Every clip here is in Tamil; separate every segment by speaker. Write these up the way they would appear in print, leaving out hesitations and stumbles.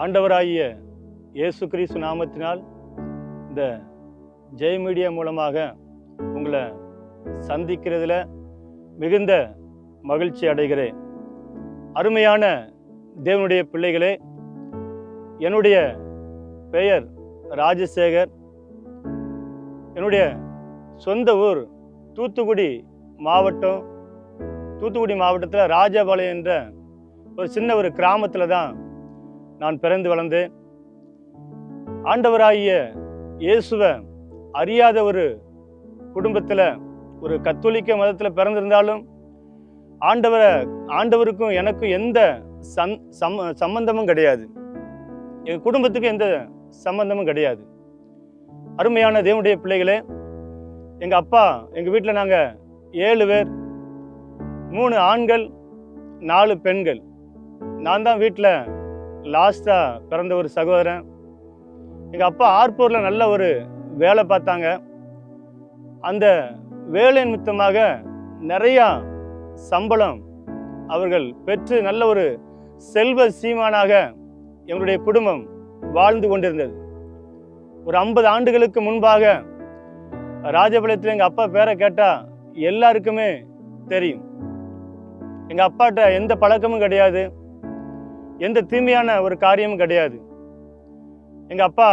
Speaker 1: ஆண்டவராகிய இயேசு கிறிஸ்து நாமத்தினால் இந்த ஜெய் மீடியா மூலமாக உங்களை சந்திக்கிறதுல மிகுந்த மகிழ்ச்சி அடைகிறேன். அருமையான தேவனுடைய பிள்ளைகளே, என்னுடைய பெயர் ராஜசேகர். என்னுடைய சொந்த ஊர் தூத்துக்குடி மாவட்டத்தில் ராஜபாளையம் என்ற ஒரு சின்ன ஒரு கிராமத்தில் தான் நான் பிறந்து வளர்ந்தேன். ஆண்டவராகிய இயேசுவை அறியாத ஒரு குடும்பத்தில், ஒரு கத்தோலிக்க மதத்தில் பிறந்திருந்தாலும் ஆண்டவருக்கும் எனக்கும் எந்த சம்பந்தமும் கிடையாது. எங்கள் குடும்பத்துக்கு எந்த சம்பந்தமும் கிடையாது. அருமையான தேவனுடைய பிள்ளைகளே, எங்கள் வீட்டில் நாங்கள் 7 பேர், 3 ஆண்கள் 4 பெண்கள். நான் தான் வீட்டில் லாஸ்ட்டாக பிறந்த ஒரு சகோதரன். எங்கள் அப்பா ஆர்ப்பூரில் நல்ல ஒரு வேலை பார்த்தாங்க. அந்த வேலை நிமித்தமாக நிறையா சம்பளம் அவர்கள் பெற்று நல்ல ஒரு செல்வ சீமானாக எங்களுடைய குடும்பம் வாழ்ந்து கொண்டிருந்தது. ஒரு 50 ஆண்டுகளுக்கு முன்பாக ராஜபாளையத்தில் எங்கள் அப்பா பேரை கேட்டால் எல்லாருக்குமே தெரியும். எங்கள் அப்பாட்ட எந்த பழக்கமும் கிடையாது, எந்த தீமையான ஒரு காரியமும் கிடையாது. எங்கள் அப்பா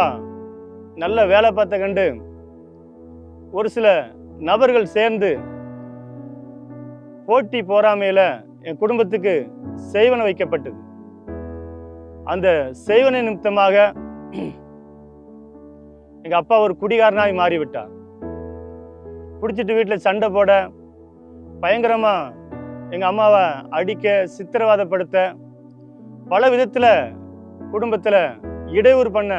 Speaker 1: நல்ல வேலை பார்த்த கண்டு ஒரு சில நபர்கள் சேர்ந்து போட்டி போராமையில் என் குடும்பத்துக்கு செய்வன வைக்கப்பட்டது. அந்த செய்வனை நிமித்தமாக எங்கள் அப்பா ஒரு குடிகாரனாய் மாறிவிட்டார். குடிச்சிட்டு வீட்டில் சண்டை போட, பயங்கரமாக எங்கள் அம்மாவை அடிக்க, சித்திரவதைப்படுத்த, பல விதத்தில் குடும்பத்தில் இடையூறு பண்ண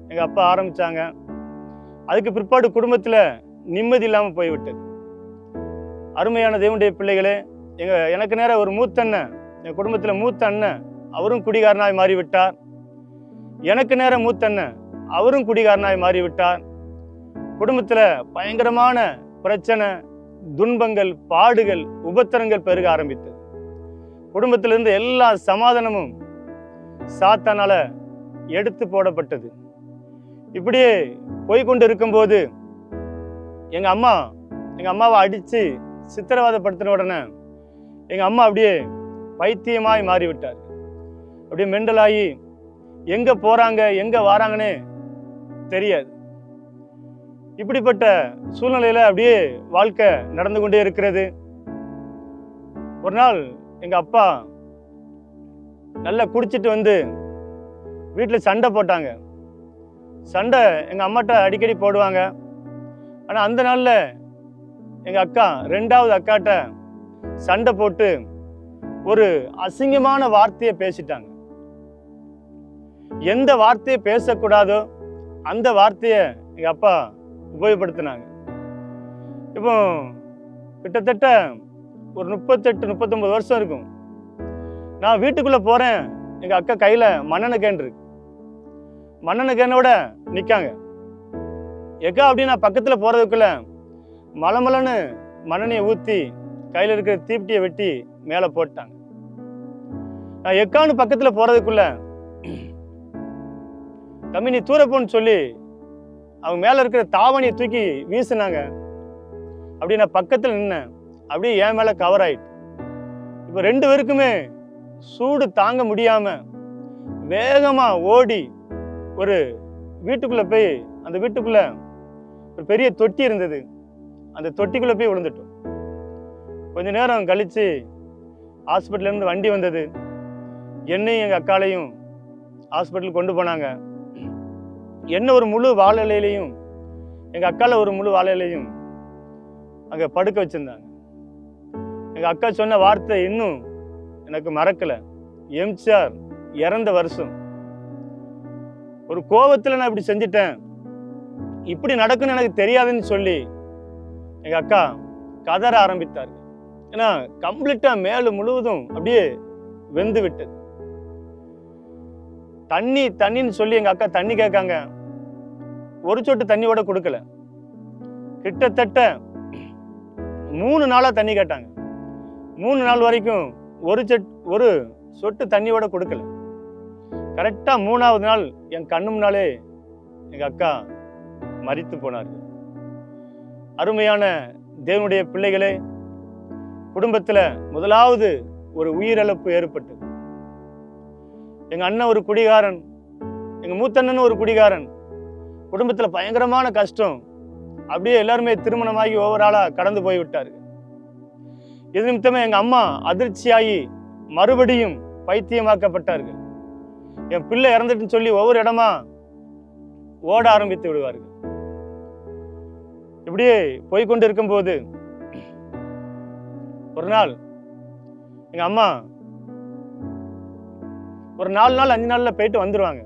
Speaker 1: எங்கள் அப்பா ஆரம்பித்தாங்க. அதுக்கு பிற்பாடு குடும்பத்தில் நிம்மதி இல்லாமல் போய்விட்டது. அருமையான தேவனுடைய பிள்ளைகளே, எனக்கு நேர ஒரு மூத்த அண்ணன், என் குடும்பத்தில் மூத்த அண்ணன், அவரும் குடிகாரனாய் மாறிவிட்டார். எனக்கு நேர மூத்த அண்ணன், அவரும் குடிகாரனாய் மாறிவிட்டார். குடும்பத்தில் பயங்கரமான பிரச்சனை, துன்பங்கள், பாடுகள், உபத்திரங்கள் பெருக ஆரம்பித்தது. குடும்பத்திலிருந்து எல்லா சமாதானமும் சாத்தானால எடுத்து போடப்பட்டது. இப்படியே போய்கொண்டு இருக்கும்போது எங்கள் அம்மாவை அடித்து சித்திரவதைப்படுத்தின உடனே எங்கள் அம்மா அப்படியே பைத்தியமாய் மாறிவிட்டார். அப்படியே மெண்டலாகி எங்கே போகிறாங்க எங்கே வராங்கன்னே தெரியாது. இப்படிப்பட்ட சூழ்நிலையில் அப்படியே வாழ்க்கை நடந்து கொண்டே இருக்கிறது. ஒரு நாள் எங்கள் அப்பா நல்லா குடிச்சிட்டு வந்து வீட்டில் சண்டை போட்டாங்க. சண்டை எங்கள் அம்மாட்ட அடிக்கடி போடுவாங்க. ஆனால் அந்த நாளில் எங்கள் அக்கா 2வது அக்காட்ட சண்டை போட்டு ஒரு அசிங்கமான வார்த்தையை பேசிட்டாங்க. எந்த வார்த்தையை பேசக்கூடாதோ அந்த வார்த்தையை எங்கள் அப்பா உபயோகப்படுத்தினாங்க. இப்போ கிட்டத்தட்ட ஒரு 38-39 வருஷம் இருக்கும். நான் வீட்டுக்குள்ளே போகிறேன், எங்கள் அக்கா கையில் மண்ணெண்ணெய் கேன் இருக்கு. மண்ணெண்ணெய் கேனோட நிற்காங்க. எக்கா அப்படின்னு நான் பக்கத்தில் போகிறதுக்குள்ள மலமலன்னு மண்ணெண்ணெயை ஊற்றி கையில் இருக்கிற தீப்பெட்டியை வெட்டி மேலே போட்டாங்க. நான் எக்கான்னு பக்கத்தில் போகிறதுக்குள்ள தம்பி நீ தூரப்போன்னு சொல்லி அவங்க மேலே இருக்கிற தாவணியை தூக்கி வீசினாங்க. அப்படி நான் பக்கத்தில் நின்னேன். அப்படியே என் மேலே கவர் ஆயிட்டு. இப்போ 2 பேருக்குமே சூடு தாங்க முடியாமல் வேகமாக ஓடி ஒரு வீட்டுக்குள்ளே போய், அந்த வீட்டுக்குள்ளே ஒரு பெரிய தொட்டி இருந்தது, அந்த தொட்டிக்குள்ளே போய் விழுந்துட்டோம். கொஞ்ச நேரம் கழித்து ஹாஸ்பிட்டல்லேருந்து வண்டி வந்தது. என்னையும் எங்கள் அக்காலையும் ஹாஸ்பிட்டலுக்கு கொண்டு போனாங்க. என்ன ஒரு முழு வாழை இலையிலையும் எங்கள் அக்காவில் ஒரு முழு வாழை இலையும் அங்கே படுக்க வச்சுருந்தாங்க. எங்கள் அக்கா சொன்ன வார்த்தை இன்னும் எனக்கு மறக்கலை. எம்ஜிஆர் இறந்த வருஷம். ஒரு கோபத்தில் நான் இப்படி செஞ்சிட்டேன், இப்படி நடக்குன்னு எனக்கு தெரியாதுன்னு சொல்லி எங்கள் அக்கா கதற ஆரம்பித்தார். ஏன்னா கம்ப்ளீட்டாக மேலே முழுவதும் அப்படியே வெந்து விட்டது. தண்ணின்னு சொல்லி எங்கள் அக்கா தண்ணி கேட்காங்க. ஒரு சொட்டு தண்ணியோட கொடுக்கல. கிட்டத்தட்ட 3 நாளாக தண்ணி கேட்டாங்க. 3 நாள் வரைக்கும் ஒரு சொட்டு தண்ணியோட கொடுக்கல. கரெக்டாக 3வது நாள் என் கண்ணு முன்னாலே எங்கள் அக்கா மரித்து போனார்கள். அருமையான தேவனுடைய பிள்ளைகளே, குடும்பத்தில் முதலாவது ஒரு உயிரிழப்பு ஏற்பட்டது. எங்கள் அண்ணன் ஒரு குடிகாரன், எங்கள் மூத்தண்ணன் ஒரு குடிகாரன். குடும்பத்தில் பயங்கரமான கஷ்டம். அப்படியே எல்லாருமே திருமணமாகி ஒவ்வொரு ஆளாக கடந்து போய்விட்டார்கள். இது நிமித்தமே எங்கள் அம்மா அதிர்ச்சியாகி மறுபடியும் பைத்தியமாக்கப்பட்டார்கள். என் பிள்ளை இறந்துட்டுன்னு சொல்லி ஒவ்வொரு இடமா ஓட ஆரம்பித்து விடுவார்கள். இப்படியே போய்கொண்டு இருக்கும்போது ஒரு நாள் எங்க அம்மா ஒரு 4 நாள் 5 நாள்ல போயிட்டு வந்துருவாங்க.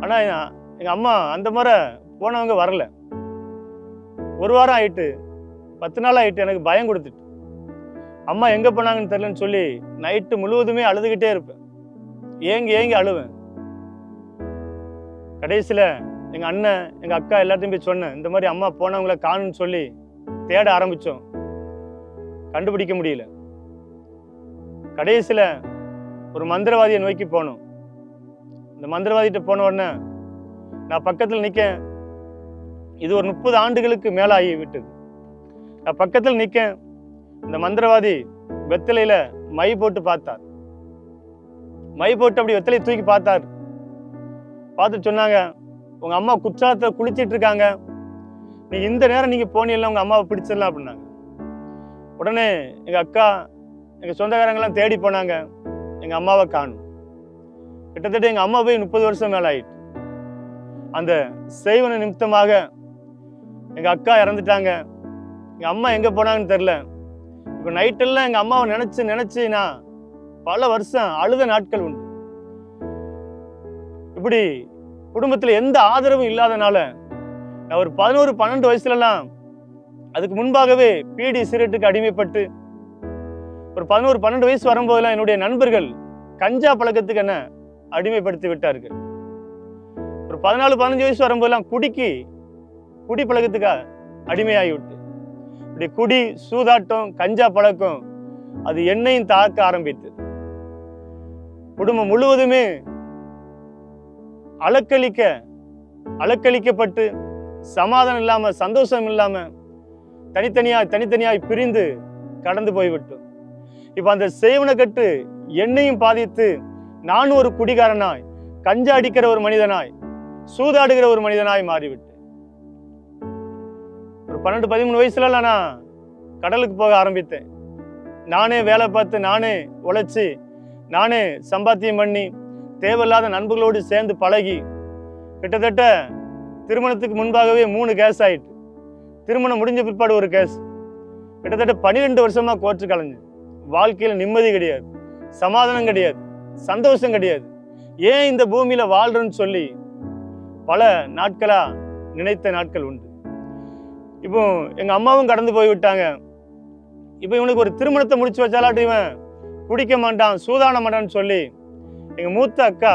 Speaker 1: ஆனா எங்க அம்மா அந்த முறை போனவங்க வரல. 1 வாரம் ஆயிட்டு, 10 நாள் ஆயிட்டு. எனக்கு பயம் கொடுத்துட்டு அம்மா எங்க போனாங்கன்னு தெரியலன்னு சொல்லி நைட்டு முழுவதுமே அழுதுகிட்டே இருப்பேன். ஏங்கி ஏங்கி அழுவேன். கடைசியில எங்க அண்ணன் எங்க அக்கா எல்லாத்தையும் போய் சொன்னேன், இந்த மாதிரி அம்மா போனவங்களை காணும்னு சொல்லி தேட ஆரம்பிச்சோம். கண்டுபிடிக்க முடியல. கடைசியில ஒரு மந்திரவாதியை நோக்கி போனோம். இந்த மந்திரவாதிகிட்ட போன உடனே நான் பக்கத்தில் நிக்க, இது ஒரு 30 ஆண்டுகளுக்கு மேலாகி விட்டது. நான் பக்கத்தில் நிக்க, இந்த மந்திரவாதி வெத்தலையில மை போட்டு பார்த்தார். மை போட்டு அப்படி வெத்தலையை தூக்கி பார்த்தார். பார்த்துட்டு சொன்னாங்க, உங்க அம்மா குற்றாலத்தை குளிச்சிட்டு இருக்காங்க, நீ இந்த நேரம் நீங்க போனீங்கன்னா உங்க அம்மாவை பிடிச்சிடலாம் அப்படின்னாங்க. உடனே எங்க அக்கா எங்க சொந்தக்காரங்கெல்லாம் தேடி போனாங்க. எங்க அம்மாவை காணும். கிட்டத்தட்ட எங்க அம்மா போய் 30 வருஷம் மேல ஆயிட்டு. அந்த செய்வன நிமித்தமாக எங்க அக்கா இறந்துட்டாங்க. எங்க அம்மா எங்க போனாங்கன்னு தெரியல. இப்ப நைட்டெல்லாம் எங்க அம்மாவை நினைச்சு நினைச்சு நான் பல வருஷம் அழுத நாட்கள் உண்டு. இப்படி குடும்பத்துல எந்த ஆதரவும் இல்லாதனால நான் ஒரு 11-12 வயசுலலாம், அதுக்கு முன்பாகவே பீடி சிகரெட்டுக்கு அடிமைப்பட்டு, ஒரு 11-12 வயசு வரும்போதெல்லாம் என்னுடைய நண்பர்கள் கஞ்சா பழக்கத்துக்கு என்ன அடிமைப்படுத்தி விட்டார்கள். ஒரு 14-15 வயசு வரும்போதெல்லாம் குடி பழக்கத்துக்கு அடிமையாகிவிட்டு, இப்படி குடி, சூதாட்டம், கஞ்சா பழக்கம் அது என்னையும் தாக்க ஆரம்பித்து குடும்பம் முழுவதுமே அலக்களிக்கப்பட்டு சமாதானம் இல்லாம, சந்தோஷம் இல்லாம தனித்தனியாய் பிரிந்து கடந்து போய்விட்டோம். இப்ப அந்த சேவனை கட்டு என்னையும் பாதித்து நானும் ஒரு குடிகாரனாய், கஞ்சா அடிக்கிற ஒரு மனிதனாய், சூதாடுகிற ஒரு மனிதனாய் மாறிவிட்டேன். ஒரு 12-13 வயசுல நான் கடலுக்கு போக ஆரம்பித்தேன். நானே வேலை பார்த்து, நானே உழைச்சி, நானே சம்பாத்தியம் பண்ணி, தேவையில்லாத நண்பர்களோடு சேர்ந்து பழகி, கிட்டத்தட்ட திருமணத்துக்கு முன்பாகவே 3 கேஸ் ஆயிட்டு, திருமணம் முடிஞ்ச பிற்பாடு ஒரு கேஸ். கிட்டத்தட்ட 12 வருஷமா கோர்ட்டு கலைஞ்சு, வாழ்க்கையில நிம்மதி கிடையாது, சமாதானம் கிடையாது, சந்தோஷம் கிடையாது. ஏன் இந்த பூமியில வாழ்றேன்னு சொல்லி பல நாட்களா நினைத்த நாட்கள் உண்டு. இப்போ எங்க அம்மாவும் கடந்து போய் விட்டாங்க. இப்போ இவனுக்கு ஒரு திருமணத்தை முடிச்சு வச்சாலாட்டு இவன் குடிக்க மாட்டான், சூதாட மாட்டான்னு சொல்லி எங்க மூத்த அக்கா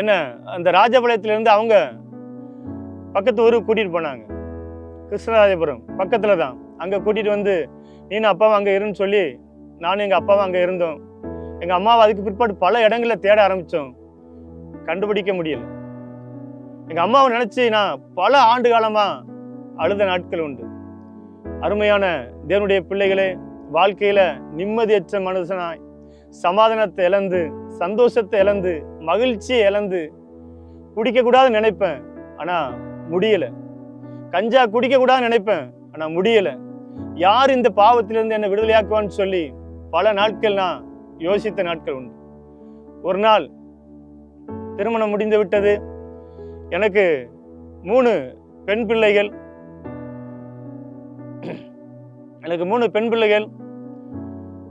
Speaker 1: என்ன அந்த ராஜபாளையத்திலிருந்து அவங்க பக்கத்து ஊருக்கு கூட்டிட்டு போனாங்க. கிருஷ்ணராஜபுரம் பக்கத்துல தான். அங்க கூட்டிட்டு வந்து நீனும் அப்பாவும் அங்க இருன்னு சொல்லி நானும் எங்க அப்பாவும் அங்க இருந்தோம். எங்க அம்மாவை அதுக்கு பிற்பாடு பல இடங்கள்ல தேட ஆரம்பிச்சோம். கண்டுபிடிக்க முடியல. எங்க அம்மாவை நினைச்சு நான் பல ஆண்டு காலமா அழுத நாட்கள் உண்டு. அருமையான தேவனுடைய பிள்ளைகளே, வாழ்க்கையில நிம்மதியற்ற மனுஷனாய், சமாதானத்தை இழந்து, சந்தோஷத்தை இழந்து, மகிழ்ச்சியை இழந்து, குடிக்க கூடாதுன்னு நினைப்பேன், ஆனா முடியல. கஞ்சா குடிக்க கூடாதுன்னு நினைப்பேன், ஆனா முடியல. யார் இந்த பாவத்திலிருந்து என்னை விடுதலையாக்குவான்னு சொல்லி பல நாட்கள் நான் யோசித்த நாட்கள் உண்டு. ஒரு நாள் திருமணம் முடிந்து விட்டது. எனக்கு 3 பெண் பிள்ளைகள்.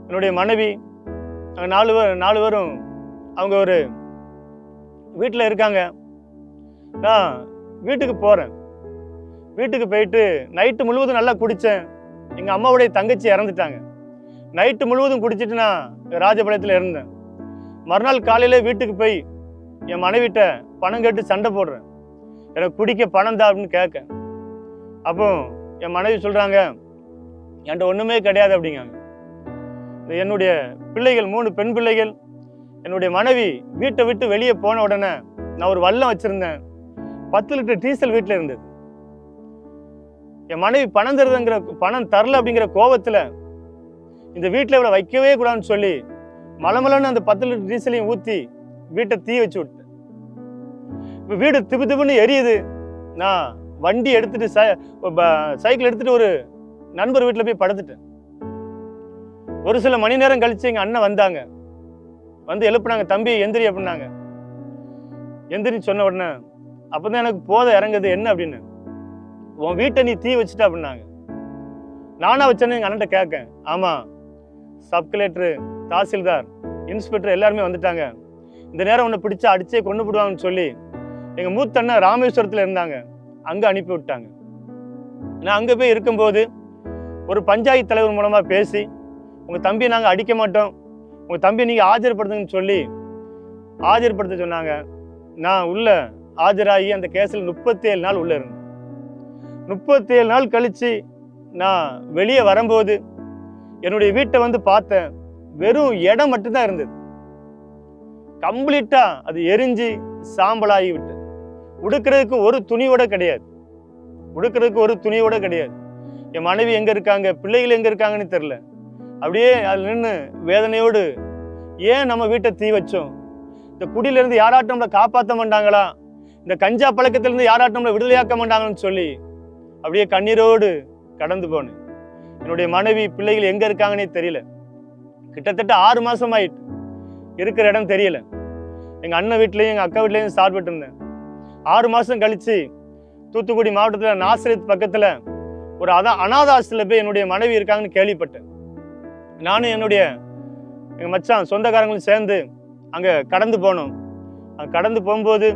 Speaker 1: என்னுடைய மனைவி, 4 பேரும் அவங்க ஒரு வீட்டில் இருக்காங்க. நான் வீட்டுக்கு போறேன். வீட்டுக்கு போயிட்டு நைட்டு முழுவதும் நல்லா குடித்தேன். எங்கள் அம்மாவுடைய தங்கச்சி இறந்துட்டாங்க. நைட்டு முழுவதும் குடிச்சிட்டு நான் ராஜபாளையத்தில் இருந்தேன். மறுநாள் காலையில வீட்டுக்கு போய் என் மனைவிட்ட பணம் கேட்டு சண்டை போடுறேன். எனக்கு குடிக்க பணம் தான் அப்படின்னு கேட்க, அப்போ என் மனைவி சொல்றாங்க, என்கிட்ட ஒண்ணுமே கிடையாது அப்படிங்காங்க. என்னுடைய பிள்ளைகள் 3 பெண் பிள்ளைகள் என்னுடைய மனைவி வீட்டை விட்டு வெளியே போன உடனே நான் ஒரு வல்லம் வச்சிருந்தேன். 10 லிட்டர் டீசல் வீட்டில் இருந்தது. என் மனைவி பணம் தரல அப்படிங்கிற கோபத்துல இந்த வீட்டில் இவ்வளோ வைக்கவே கூடாதுன்னு சொல்லி மலமலன்னு அந்த 10 லிட்டர் டீசலையும் ஊற்றி வீட்டை தீ வச்சு விட்டேன். இப்போ வீடு திபு திபுன்னு எரியுது. நான் வண்டி எடுத்துட்டு சைக்கிள் எடுத்துட்டு ஒரு நண்பர் வீட்டில் போய் படுத்துட்டேன். ஒரு சில மணி நேரம் கழிச்சு எங்க அண்ணன் வந்தாங்க. வந்து எழுப்புனாங்க, தம்பி எந்திரி அப்படின்னாங்க. எந்திரின்னு சொன்ன உடனே அப்பதான் எனக்கு போதை இறங்குது. என்ன அப்படின்னு, உன் வீட்டை நீ தீ வச்சுட்ட அப்படின்னாங்க. நானா வச்சேன்னு எங்க அண்ணன் கேட்க, ஆமா சப் கலெக்டர், தாசில்தார், இன்ஸ்பெக்டர் எல்லாருமே வந்துட்டாங்க. இந்த நேரம் உன்னை பிடிச்சா அடிச்சே கொண்டு போடுவாங்கன்னு சொல்லி எங்க மூத்த அண்ணன் ராமேஸ்வரத்துல இருந்தாங்க, அங்க அனுப்பி விட்டாங்க. நான் அங்க போய் இருக்கும்போது ஒரு பஞ்சாயத்து தலைவர் மூலமா பேசி, உங்க தம்பியை நாங்க அடிக்க மாட்டோம், உங்க தம்பியை நீங்க ஆஜர்படுத்துங்கன்னு சொல்லி ஆஜர்படுத்த சொன்னாங்க. நான் உள்ள ஆஜராகி அந்த கேஸ்ல 37 நாள் உள்ள இருந்தேன். 37 நாள் கழிச்சு நான் வெளியே வரும்போது என்னுடைய வீட்டை வந்து பார்த்தேன். வெறும் இடம் மட்டும்தான் இருந்தது. கம்ப்ளீட்டா அது எரிஞ்சு சாம்பலாகி விட்டது. உடுக்கிறதுக்கு ஒரு துணியோட கிடையாது. என் மனைவி எங்க இருக்காங்க, பிள்ளைகள் எங்க இருக்காங்கன்னு தெரியல. அப்படியே அதுல நின்று வேதனையோடு, ஏன் நம்ம வீட்டை தீ வச்சோம், இந்த குடியில இருந்து யாராட்டும் நம்மளை காப்பாற்ற மாட்டாங்களா, இந்த கஞ்சா பழக்கத்திலிருந்து யாராட்டும் நம்மளை விடுதலையாக்க மாட்டாங்கன்னு சொல்லி அப்படியே கண்ணீரோடு கடந்து போனேன். என்னுடைய மனைவி பிள்ளைகள் எங்க இருக்காங்கன்னே தெரியல. கிட்டத்தட்ட 6 மாசம் ஆயிட்டு, இருக்கிற இடம் தெரியல. எங்க அண்ணன் வீட்லயும் எங்க அக்கா வீட்லயும் சாப்பிட்டு இருந்தேன். 6 மாசம் கழிச்சு தூத்துக்குடி மாவட்டத்துல நாசரேத் பக்கத்துல ஒரு அனாத ஆஸ்தில போய் என்னுடைய மனைவி இருக்காங்கன்னு கேள்விப்பட்டேன். நானும் எங்க மச்சான் சொந்தக்காரங்களும் சேர்ந்து அங்க கடந்து போனோம். அங்க கடந்து போகும்போது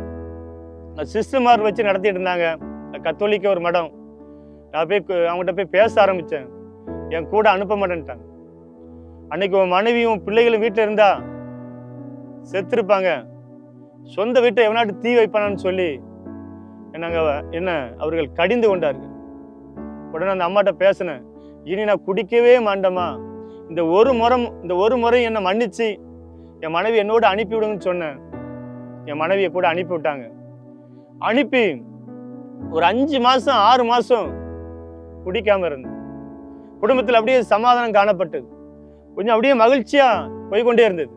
Speaker 1: சிஸ்டர்மார் வச்சு நடத்திட்டு இருந்தாங்க, கத்தோலிக்க ஒரு மடம். நான் போய் அவங்ககிட்ட போய் பேச ஆரம்பிச்சேன். என் கூட அனுப்ப மாட்டேன்ட்டாங்க. அன்னைக்கு உன் மனைவியும் பிள்ளைகளும் வீட்டில் இருந்தா செத்துருப்பாங்க, சொந்த வீட்டை எவனாட்டு தீ வைப்பானான்னு சொல்லி என்ன அவர்கள் கடிந்து கொண்டார்கள். உடனே அந்த அம்மாட்ட பேசினேன், இனி நான் குடிக்கவே மாட்டேமா, இந்த ஒரு முறை என்னை மன்னிச்சு என் மனைவி என்னோட அனுப்பி விடுங்கன்னு சொன்னேன். என் மனைவியை கூட அனுப்பி விட்டாங்க. அனுப்பி ஒரு 5 மாசம் 6 மாசம் குடிக்காம இருந்தேன். குடும்பத்தில் அப்படியே சமாதானம் காணப்பட்டது. கொஞ்சம் அப்படியே மகிழ்ச்சியா போய்கொண்டே இருந்தது.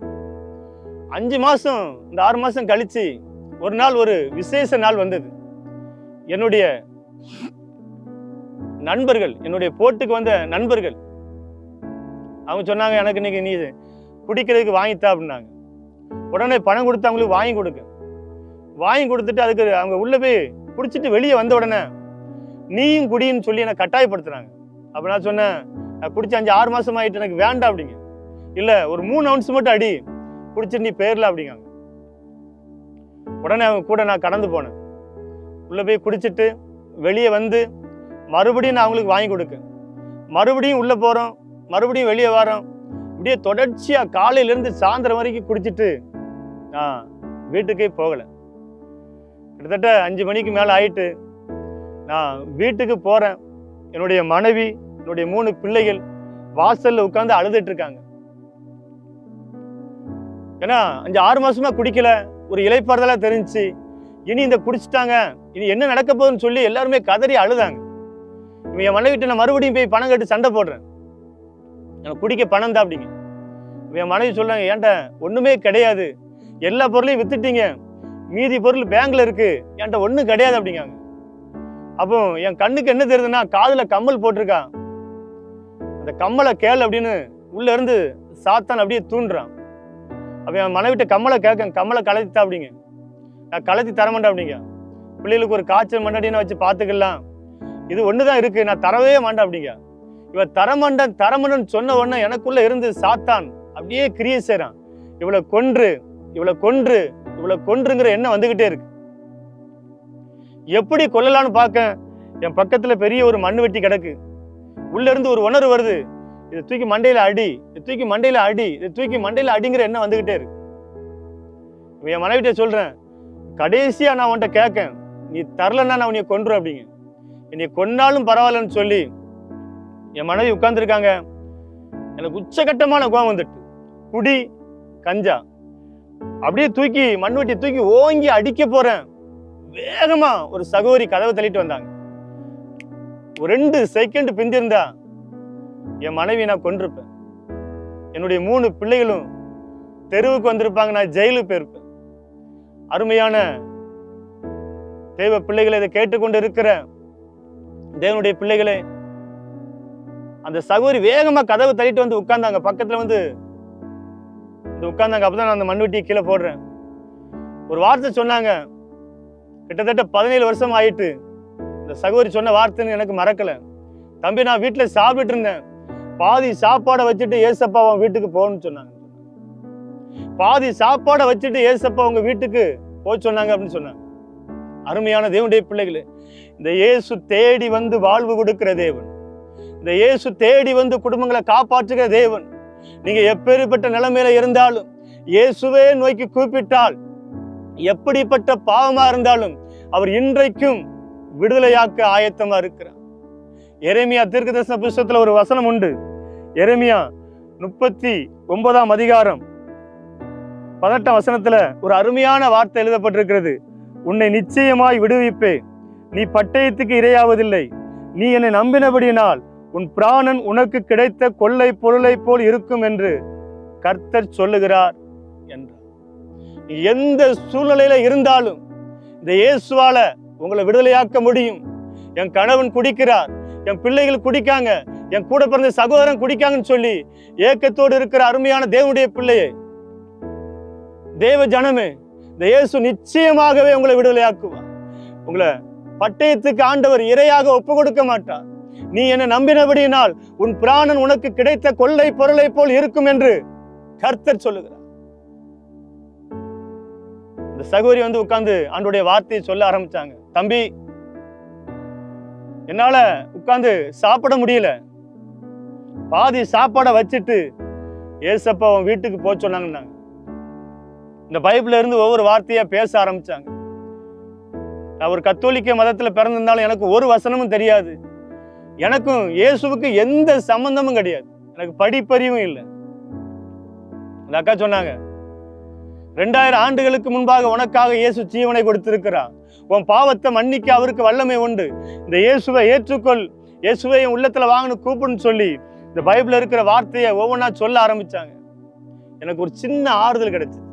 Speaker 1: 5 மாசம் இந்த 6 மாசம் கழிச்சு ஒரு நாள் ஒரு விசேஷ நாள் வந்தது. என்னுடைய நண்பர்கள், என்னுடைய போட்டுக்கு வந்த நண்பர்கள் அவங்க சொன்னாங்க, எனக்கு இன்னைக்கு நீ குடிக்கிறதுக்கு வாங்கித்தா அப்படின்னாங்க. உடனே பணம் கொடுத்து அவங்களுக்கு வாங்கி கொடுத்துட்டு அதுக்கு அவங்க உள்ள போய் குடிச்சிட்டு வெளியே வந்த உடனே நீயும் குடின்னு சொல்லி என்னை கட்டாயப்படுத்துறாங்க. அப்ப நான் சொன்னேன், நான் குடிச்சு 5-6 மாசம் ஆயிட்டு, எனக்கு வேண்டாம் அப்படிங்க. இல்ல ஒரு 3 ounce மட்டும் அடி, குடிச்சிட்டு நீ பேர்ல அப்படிங்க. உடனே அவங்க கூட நான் கடந்து போனேன். உள்ள போய் குடிச்சிட்டு வெளியே வந்து மறுபடியும் நான் அவங்களுக்கு வாங்கி கொடுக்க, மறுபடியும் உள்ள போறோம், மறுபடியும் வெளியே வரோம். இப்படியே தொடர்ச்சியா காலையில இருந்து சாயந்தரம் வரைக்கும் குடிச்சிட்டு நான் வீட்டுக்கே போகல. கிட்டத்தட்ட 5 மணிக்கு மேல ஆயிட்டு நான் வீட்டுக்கு போறேன். என்னுடைய மனைவி, என்னுடைய 3 பிள்ளைகள் வாசல்ல உட்கார்ந்து அழுதுட்டு இருக்காங்க. ஏன்னா 5-6 மாசமா குடிக்கல, ஒரு இளைப்பாறுதலா தெரிஞ்சு, இனி இந்த குடிச்சிட்டாங்க, இனி என்ன நடக்க போகுதுன்னு சொல்லி எல்லாருமே கதறி அழுதாங்க. என் மனைவிட்ட நான் மறுபடியும் போய் பணம் கட்டி சண்டை போடுறேன், எனக்கு குடிக்க பணம் தான் அப்படிங்க. என் மனைவி சொல்றாங்க, ஏன்ட்ட ஒண்ணுமே கிடையாது, எல்லா பொருளையும் வித்துட்டீங்க, மீதி பொருள் பேங்க்ல இருக்கு, என்கிட்ட ஒண்ணும் கிடையாது அப்படிங்காங்க. அப்போ என் கண்ணுக்கு என்ன தெரியுதுன்னா, காதுல கம்மல் போட்டிருக்கா, அந்த கம்மலை கேள் அப்படின்னு உள்ள இருந்து சாத்தான் அப்படியே தூண்டுறான். அப்ப என் மனைவிட்ட கம்மலை கேட்க, கம்மலை கலத்தித்தா அப்படிங்க. நான் கலத்தி தரமாட்டேன் அப்படிங்க. பிள்ளைகளுக்கு ஒரு காய்ச்சல் மண்டாடின்னு வச்சு பார்த்துக்கலாம், இது ஒண்ணுதான் இருக்கு, நான் தரவே மாட்டேன் அப்படிங்க. இவ தரமண்டன் சொன்ன உடனே எனக்குள்ள இருந்து சாத்தான் அப்படியே கிரியை செய்றான். இவளை கொன்றுங்கிற எண்ணம் வந்துகிட்டே இருக்கு. எப்படி கொல்லலான்னு பார்க்க, என் பக்கத்துல பெரிய ஒரு மண் வெட்டி கிடக்கு. உள்ள இருந்து ஒரு உணர்வு வருது, இதை தூக்கி மண்டையில அடி, இதை தூக்கி மண்டையில அடிங்கிற எண்ணம் வந்துகிட்டே இருக்கு. என் மனைவிட்ட சொல்றேன், கடைசியா நான் உன்கிட்ட கேட்கேன், நீ தரலன்னா நான் உன்னைய கொன்றுவேன் அப்படிங்க. என்னை கொன்னாலும் பரவாயில்லன்னு சொல்லி என் மனைவி உட்கார்ந்துருக்காங்க. எனக்கு உச்சகட்டமான கோபம் வந்துட்டு, குடி, கஞ்சா அப்படியே தூக்கி மண்வெட்டி தூக்கி ஓங்கி அடிக்க போறேன். வேகமா ஒரு சகோதரி கதவை தள்ளிட்டு வந்தாங்க. ஒரு 2 செகண்ட் பிந்திருந்தா என் மனைவி நான் கொண்டிருப்பேன். என்னுடைய 3 பிள்ளைகளும் தெருவுக்கு வந்திருப்பாங்க, நான் ஜெயிலுக்கு போயிருப்பேன். அருமையான தேவ பிள்ளைகளை, இதை கேட்டுக்கொண்டு இருக்கிற தேவனுடைய பிள்ளைகளே, அந்த சகோதரி வேகமா கதவை தள்ளிட்டு வந்து உட்கார்ந்தாங்க. பக்கத்துல வந்து உட்கார்ந்தாங்க. அப்பதான் நான் அந்த மண்வெட்டியை கீழே போடுறேன். ஒரு வார்த்தை சொன்னாங்க. கிட்டத்தட்ட 17 வருஷம் ஆயிட்டு இந்த சகோதரி சொன்ன வார்த்தைன்னு எனக்கு மறக்கல. தம்பி, நான் வீட்டுல சாப்பிட்டு இருந்தேன், பாதி சாப்பாடை வச்சுட்டு ஏசப்பா உன் வீட்டுக்கு போகணும்னு சொன்னாங்க. பாதி சாப்பாடை வச்சுட்டு ஏசப்பா உங்க வீட்டுக்கு போக சொன்னாங்க அப்படின்னு சொன்னாங்க. அருமையான தேவனுடைய பிள்ளைகளே, இந்த இயேசு தேடி வந்து வாழ்வு கொடுக்கிற தேவன், இந்த இயேசு தேடி வந்து குடும்பங்களை காப்பாற்றுகிற தேவன். நீங்க எப்பேற்பட்ட நிலைமையில இருந்தாலும் இயேசுவே நோக்கி கூப்பிட்டால், எப்படிப்பட்ட பாவமா இருந்தாலும் அவர் இன்றைக்கும் விடுதலையாக்க ஆயத்தமா இருக்கிறார். எரேமியா தீர்க்கதரிசன புத்தகத்துல ஒரு வசனம் உண்டு. எரேமியா 39ஆம் அதிகாரம் 18ஆம் வசனத்துல ஒரு அருமையான வார்த்தை எழுதப்பட்டிருக்கிறது. உன்னை நிச்சயமாய் விடுவிப்பே, நீ பட்டயத்துக்கு இரையாவதில்லை. நீ என்னை நம்பினபடியினால் உன் பிராணன் உனக்கு கிடைத்த கொள்ளை பொருளை போல் இருக்கும் என்று கர்த்தர் சொல்லுகிறார் என்றார். எந்த சூழ்நிலையில இருந்தாலும் இந்த இயேசுவால உங்களை விடுதலையாக்க முடியும். என் கணவன் குடிக்கிறார், என் பிள்ளைகள் குடிக்காங்க, என் கூட பிறந்த சகோதரன் குடிக்காங்கன்னு சொல்லி ஏக்கத்தோடு இருக்கிற அருமையான தேவனுடைய பிள்ளையே, தேவ ஜனமே, இந்த இயேசு நிச்சயமாகவே உங்களை விடுதலையாக்குவார். உங்களை பட்டயத்துக்கு ஆண்டவர் இரையாக ஒப்பு கொடுக்க மாட்டார். நீ என்னை நம்பினபடியினால் உன் பிராணன் உனக்கு கிடைத்த கொள்ளை பொருளை போல் இருக்கும் என்று கர்த்தர் சொல்லுகிறார். இந்த சகோதரி வந்து உட்கார்ந்து ஆண்டவருடைய வார்த்தையை சொல்ல ஆரம்பிச்சாங்க. தம்பி, என்னால உட்கார்ந்து சாப்பிட முடியல, பாதி சாப்பாடை வச்சுட்டு ஏசப்பா அவன் வீட்டுக்கு போக சொன்னாங்கன்னாங்க. இந்த பைபிள்ல இருந்து ஒவ்வொரு வார்த்தையா பேச ஆரம்பிச்சாங்க. நான் ஒரு கத்தோலிக்க மதத்துல பிறந்திருந்தாலும் எனக்கு ஒரு வசனமும் தெரியாது. எனக்கும் இயேசுவுக்கு எந்த சம்பந்தமும் கிடையாது. எனக்கு படிப்பறிவும் இல்லை. அந்த அக்கா சொன்னாங்க, 2000 ஆண்டுகளுக்கு முன்பாக உனக்காக இயேசு ஜீவனை கொடுத்திருக்கிறார். உன் பாவத்தை மன்னிக்க அவருக்கு வல்லமை உண்டு. இந்த இயேசுவை ஏற்றுக்கொள், இயேசுவை என் உள்ளத்துல வாங்கன்னு கூப்பிடுன்னு சொல்லி இந்த பைபிள்ல இருக்கிற வார்த்தையை ஒவ்வொன்றா சொல்ல ஆரம்பிச்சாங்க. எனக்கு ஒரு சின்ன ஆறுதல் கிடைச்சது.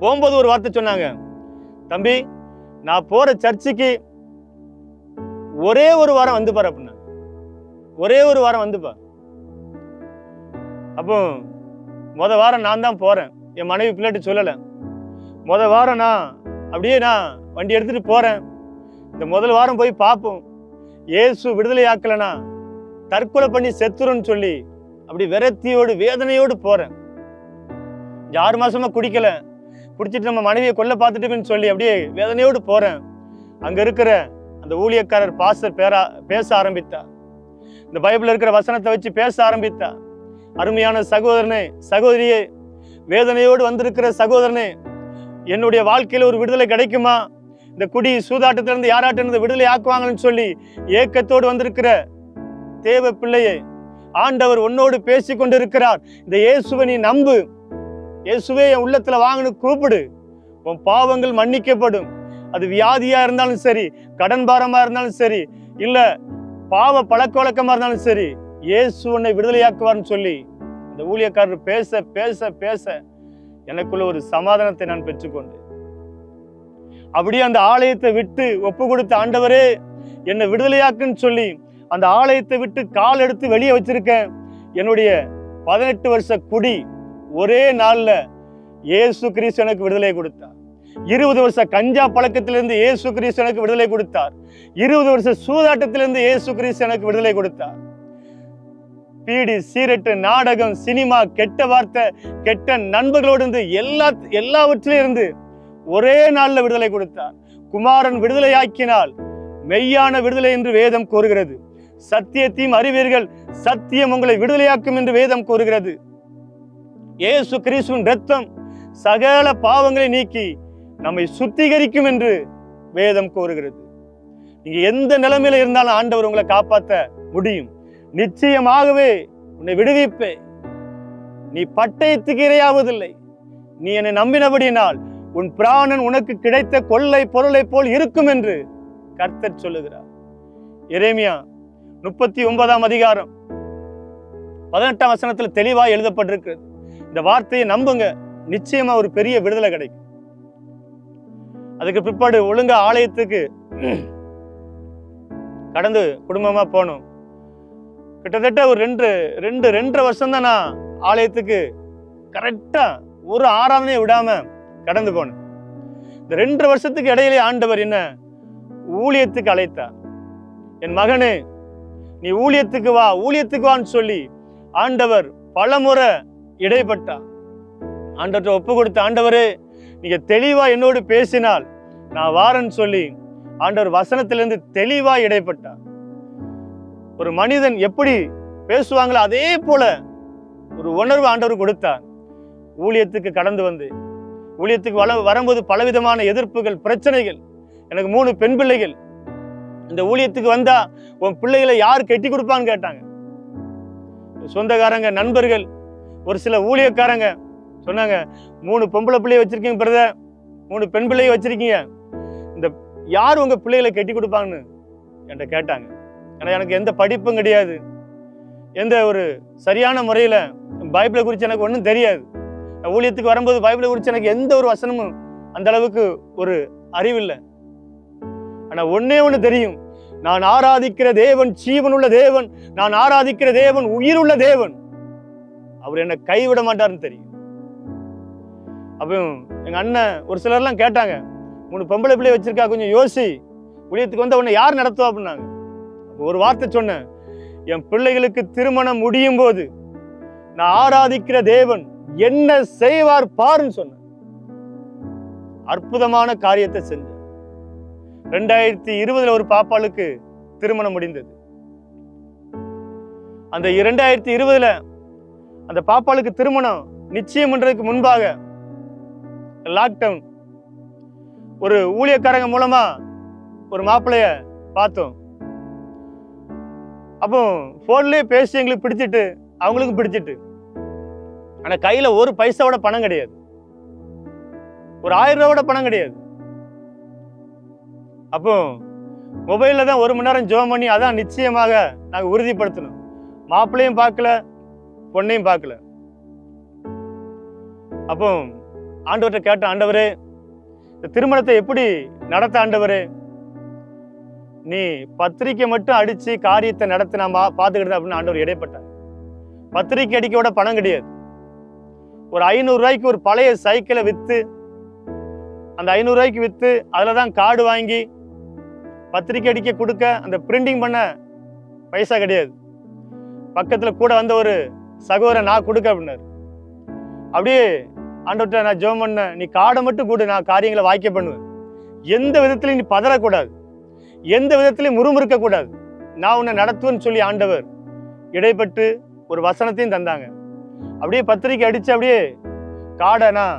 Speaker 1: போகும்போது ஒரு வார்த்தை சொன்னாங்க, தம்பி, நான் போற சர்ச்சுக்கு ஒரே ஒரு வாரம் வந்து பாரு அப்படின்னா. ஒரே ஒரு வாரம் வந்து பாரு. அப்போ முத வாரம் நான் தான் போறேன், என் மனைவி பிள்ளைட்டு சொல்லலை. முத வாரம் நான் வண்டி எடுத்துட்டு போறேன். இந்த முதல் வாரம் போய் பார்ப்போம், இயேசு விடுதலை ஆக்கலனா தற்கொலை பண்ணி செத்துருன்னு சொல்லி அப்படி விரக்தியோடு வேதனையோடு போறேன். 6 மாசமா குடிக்கல, குடிச்சிட்டு நம்ம மனைவியை கொல்ல பார்த்துட்டுன்னு சொல்லி அப்படியே வேதனையோடு போறேன். அங்க இருக்கிற அந்த ஊழியக்காரர் பாஸ்டர் பேச ஆரம்பித்தார். இந்த பைபிள்ல இருக்கிற வசனத்தை வச்சு பேச ஆரம்பித்தார். அருமையான சகோதரனே, சகோதரியே, வேதனையோடு வந்திருக்கிற சகோதரனே, என்னுடைய வாழ்க்கையில ஒரு விடுதலை கிடைக்குமா? இந்த குடி சூதாட்டத்திலிருந்து யாராட்டிலிருந்து விடுதலை ஆக்குவாங்கன்னு சொல்லி ஏக்கத்தோடு வந்திருக்கிற தேவ பிள்ளையே, ஆண்டவர் உன்னோடு பேசி கொண்டு இருக்கிறார். இந்த இயேசுவை நீ நம்பு, இயேசுவே என் உள்ளத்துல வாங்கன்னு கூப்பிடு. உன் பாவங்கள் மன்னிக்கப்படும். அது வியாதியா இருந்தாலும் சரி, கடன் பாரமா இருந்தாலும் சரி, இல்ல பாவ பழக்க வழக்கமா இருந்தாலும் சரி, இயேசு உன்னை விடுதலையாக்குவார்னு சொல்லி இந்த ஊழியக்காரர் பேச பேச பேச எனக்குள்ள ஒரு சமாதானத்தை நான் பெற்றுக்கொண்டேன். அப்படியே அந்த ஆலயத்தை விட்டு ஒப்பு கொடுத்த ஆண்டவரே என்னை விடுதலையாக்குன்னு சொல்லி அந்த ஆலயத்தை விட்டு கால் எடுத்து வெளியே வச்சிருக்கேன். என்னுடைய 18 வருஷ குடி ஒரே நாள்ல இயேசு கிறிஸ்து எனக்கு விடுதலை கொடுத்தார். 20 வருஷ கஞ்சா பழக்கத்திலிருந்து இயேசு கிறிஸ்து எனக்கு விடுதலை கொடுத்தார். 20 வருஷ சூதாட்டத்திலிருந்து இயேசு கிறிஸ்து எனக்கு விடுதலை கொடுத்தார். பீடி, சீரட்டு, நாடகம், சினிமா, கெட்ட வார்த்தை, கெட்ட நண்பர்களோடு இருந்து எல்லாவற்றிலும் இருந்து ஒரே நாள்ல விடுதலை கொடுத்தார். குமாரன் விடுதலையாக்கினால் மெய்யான விடுதலை என்று வேதம் கூறுகிறது. சத்தியத்தையும் அறிவீர்கள், சத்தியம் உங்களை விடுதலையாக்கும் என்று வேதம் கூறுகிறது. இயேசு கிறிஸ்துவின் இரத்தம் சகல பாவங்களை நீக்கி நம்மை சுத்திகரிக்கும் என்று வேதம் கூறுகிறது. நீங்க எந்த நிலைமையில இருந்தாலும் ஆண்டவர் உங்களை காப்பாற்ற முடியும். நிச்சயமாகவே உன்னை விடுவிப்பே. நீ பட்டயத்துக்கு இரையாவதில்லை. நீ என்னை நம்பினபடியினால் உன் பிராணன் உனக்கு கிடைத்த கொள்ளை பொருளை போல் இருக்கும் என்று கர்த்தர் சொல்லுகிறார். எரேமியா 39ஆம் அதிகாரம் 18ஆம் வசனத்தில் தெளிவாக எழுதப்பட்டிருக்கிறது. இந்த வார்த்தையை நம்புங்க, நிச்சயமா ஒரு பெரிய விடுதலை கிடைக்கும். அதுக்கு பிற்பாடு ஒழுங்கா ஆலயத்துக்கு கடந்து குடும்பமா போனோம். கிட்டத்தட்ட ஒரு 2.5 வருஷம் தான் நான் ஆலயத்துக்கு கரெக்டா ஒரு ஆராதனையை விடாம கடந்து போனேன். இந்த 2 வருஷத்துக்கு இடையிலே ஆண்டவர் என்ன ஊழியத்துக்கு அழைத்தார். என் மகனே, நீ ஊழியத்துக்கு வா, ஊழியத்துக்கு வான்னு சொல்லி ஆண்டவர் பலமுறை இடைப்பட்டார். ஆண்டவர்கிட்ட ஒப்பு கொடுத்த, ஆண்டவரே நீங்க தெளிவா என்னோடு பேசினால் நான் வாரன்னு சொல்லி ஆண்டவர் வசனத்திலிருந்து தெளிவா இடைப்பட்டார். ஒரு மனிதன் எப்படி பேசுவாங்களோ அதே போல ஒரு உணர்வு ஆண்டவர் கொடுத்தார். ஊழியத்துக்கு கடந்து வந்து ஊழியத்துக்கு வரும்போது பலவிதமான எதிர்ப்புகள், பிரச்சனைகள். எனக்கு 3 பெண் பிள்ளைகள். இந்த ஊழியத்துக்கு வந்தா உன் பிள்ளைகளை யார் கட்டி கொடுப்பான்னு கேட்டாங்க. சொந்தக்காரங்க, நண்பர்கள், ஒரு சில ஊழியக்காரங்க சொன்னாங்க, 3 பொம்பளை பிள்ளைய வச்சிருக்கீங்க பிரதர், 3 பெண் பிள்ளைய வச்சிருக்கீங்க, இந்த யார் உங்க பிள்ளைகளை கட்டி கொடுப்பாங்கன்னு என்கிட்ட கேட்டாங்க. ஏன்னா எனக்கு எந்த படிப்பும் கிடையாது, எந்த ஒரு சரியான முறையில பைபிளை குறித்து எனக்கு ஒன்றும் தெரியாது. ஊழியத்துக்கு வரும்போது பைபிளை குறித்து எனக்கு எந்த ஒரு வசனமும் அந்த அளவுக்கு ஒரு அறிவில்லை. ஆனா ஒன்னே ஒண்ணு தெரியும், நான் ஆராதிக்கிற தேவன் ஜீவனுள்ள தேவன், நான் ஆராதிக்கிற தேவன் உயிருள்ள தேவன், அவர் என்னை கைவிட மாட்டாருன்னு தெரியும். அப்போ எங்க அண்ணன் ஒரு சிலர்லாம் கேட்டாங்க, 3 பொம்பளை பிள்ளை வச்சிருக்கா, கொஞ்சம் யோசி, ஊழியத்துக்கு வந்த உன்னை யார் நடத்துவா அப்படின்னாங்க. ஒரு வார்த்தை சொன்னேன், என் பிள்ளைகளுக்கு திருமணம் முடியும் போது நான் ஆராதிக்கிற தேவன் என்ன செய்வார் பாருன்னு சொன்னேன். அற்புதமான காரியத்தை செஞ்சேன். 2020 ஒரு பாப்பாளுக்கு திருமணம் முடிந்தது. அந்த 2020 அந்த பாப்பாளுக்கு திருமணம் நிச்சயம் பண்றதுக்கு முன்பாக லாக்டவுன் ஒரு ஊழியக்காரங்க மூலமா ஒரு மாப்பிள்ளைய பார்த்தோம். அப்போ போன்லயே பேசி எங்களுக்கு பிடிச்சிட்டு, அவங்களுக்கும் பிடிச்சிட்டு. ஆனா கையில ஒரு பைசாவோட பணம் கிடையாது, ஒரு 1000 ரூபாயோட பணம் கிடையாது. அப்போ மொபைல்ல தான் 1 மணி நேரம் ஜெபம் பண்ணி அதான் நிச்சயமாக நாங்க உறுதிப்படுத்தணும். மாப்பிள்ளையும் பார்க்கல, பொண்ணையும் பார்க்கல. அப்போ ஆண்டவர்கிட்ட கேட்ட, ஆண்டவரே இந்த திருமணத்தை எப்படி நடத்த ஆண்டவரே, நீ பத்திரிக்கை மட்டும் அடிச்சு காரியத்தை நடத்த நான் பார்த்துக்கிட்டு அப்படின்னு ஆண்டவர் இடைப்பட்டார். பத்திரிக்கை அடிக்கையோட பணம் கிடையாது. ஒரு 500 ரூபாய்க்கு ஒரு பழைய சைக்கிளை வித்து, அந்த 500 ரூபாய்க்கு வித்து அதுலதான் கார்டு வாங்கி பத்திரிக்கை அடிக்க கொடுக்க அந்த பிரிண்டிங் பண்ண பைசா கிடையாது. பக்கத்துல கூட வந்த ஒரு சகோதரன் நான் கொடுக்க அப்படின்னாரு. அப்படியே ஆண்டவர்கிட்ட நான் ஜெபம் பண்ண, நீ கார்டை மட்டும் கொடு, நான் காரியங்களை வாய்க்க பண்ணுவேன், எந்த விதத்திலையும் நீ பதறக்கூடாது, எந்த விதத்திலையும் முறுமுறுக்க கூடாது, நான் உன்னை நடத்துவேன்னு சொல்லி ஆண்டவர் இடைப்பட்டு ஒரு வசனத்தையும் தந்தாங்க. அப்படியே பத்திரிக்கை அடிச்சு அப்படியே கார்டை நான்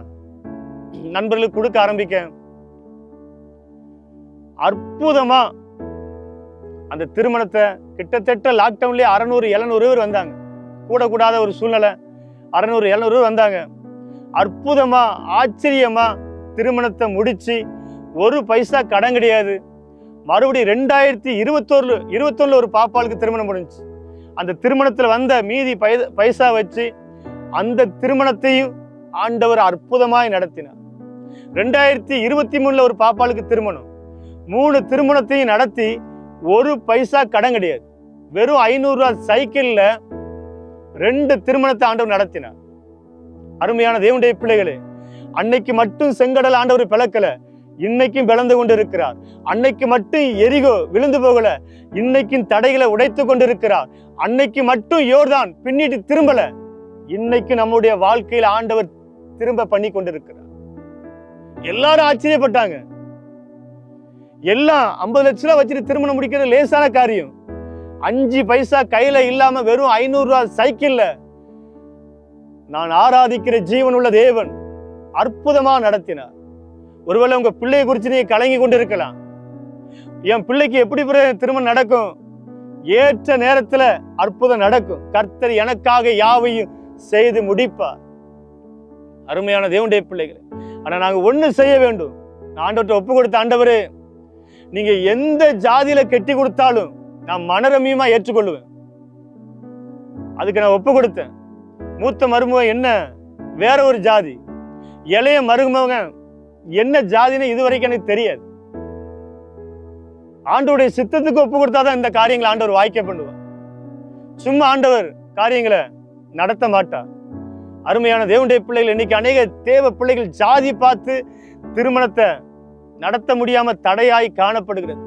Speaker 1: நண்பர்களுக்கு கொடுக்க ஆரம்பிக்க, அற்புதமா அந்த திருமணத்தை கிட்டத்தட்ட லாக்டவுன்லயே 600-700 பேர் வந்தாங்க. கூடாத ஒரு சூழ்நிலை, 600-700 பேர் வந்தாங்க. அற்புதமா ஆச்சரியமா திருமணத்தை முடிச்சு ஒரு பைசா கடன் கிடையாது. மறுபடியும் 2021 ஒரு பாப்பாளுக்கு திருமணம் முடிஞ்சு, அந்த திருமணத்துல வந்த மீதி பைசா வச்சு அந்த திருமணத்தையும் ஆண்டவர் அற்புதமாய் நடத்தினார். 2023 ஒரு பாப்பாளுக்கு திருமணம், 3 திருமணத்தையும் நடத்தி ஒரு பைசா கடன் கிடையாது. வெறும் 500 ரூபாய் சைக்கிள்ல 2 திருமணத்தை ஆண்டவர் நடத்தினார். அருமையான தேவனுடைய பிள்ளைகளே, அன்னைக்கு மட்டும் செங்கடல் ஆண்டவர் பிளக்கல, இன்னைக்கும் பிளந்து கொண்டு இருக்கிறார். அன்னைக்கு மட்டும் எரிகோ விழுந்து போகல, இன்னைக்கும் தடைகளை உடைத்து கொண்டிருக்கிறார். அன்னைக்கு மட்டும் யோர்தான் பின்னிட்டு திரும்பல, இன்னைக்கு நம்முடைய வாழ்க்கையில் ஆண்டவர் திரும்ப பண்ணி கொண்டிருக்கிறார். எல்லாரும் ஆச்சரியப்பட்டாங்க. எல்லாம் 50 லட்சம் ரூபாய் வச்சுட்டு திருமணம் முடிக்கிறது லேசான காரியம். 5 பைசா கையில இல்லாம வெறும் 500 ரூபாய் சைக்கிள்ல நான் ஆராதிக்கிற ஜீவன் உள்ள தேவன் அற்புதமா நடத்தினார். ஒருவேளை உங்க பிள்ளையை குறித்து நீங்க கலங்கி கொண்டு இருக்கலாம், என் பிள்ளைக்கு எப்படி திருமணம் நடக்கும்? ஏற்ற நேரத்துல அற்புதம் நடக்கும். கர்த்தர் எனக்காக யாவையும் செய்து முடிப்பார். அருமையான தேவனுடைய பிள்ளைகளை. ஆனா நாங்க ஒண்ணு செய்ய வேண்டும். ஆண்டவர்கிட்ட ஒப்பு கொடுத்த, ஆண்டவரே நீங்க எந்த ஜாதியில கெட்டி கொடுத்தாலும் நான் மனரமியமா ஏற்றுக்கொள்ளுவேன். அதுக்கு நான் ஒப்பு கொடுத்தேன். மூத்த மருமகன் என்ன வேற ஒரு ஜாதி, இளைய மருமகன் என்ன ஜாதின்னு இதுவரைக்கும் எனக்கு தெரியாது. ஆண்டவருடைய சித்தத்துக்கு ஒப்பு கொடுத்தாதான் இந்த காரியங்களை ஆண்டவர் வாய்க்க பண்ணுவார். சும்மா ஆண்டவர் காரியங்களை நடத்த மாட்டார். அருமையான தேவனுடைய பிள்ளைகள், இன்னைக்கு அநேக தேவ பிள்ளைகள் ஜாதி பார்த்து திருமணத்தை நடத்த முடியாம தடையாய் காணப்படுகிறது.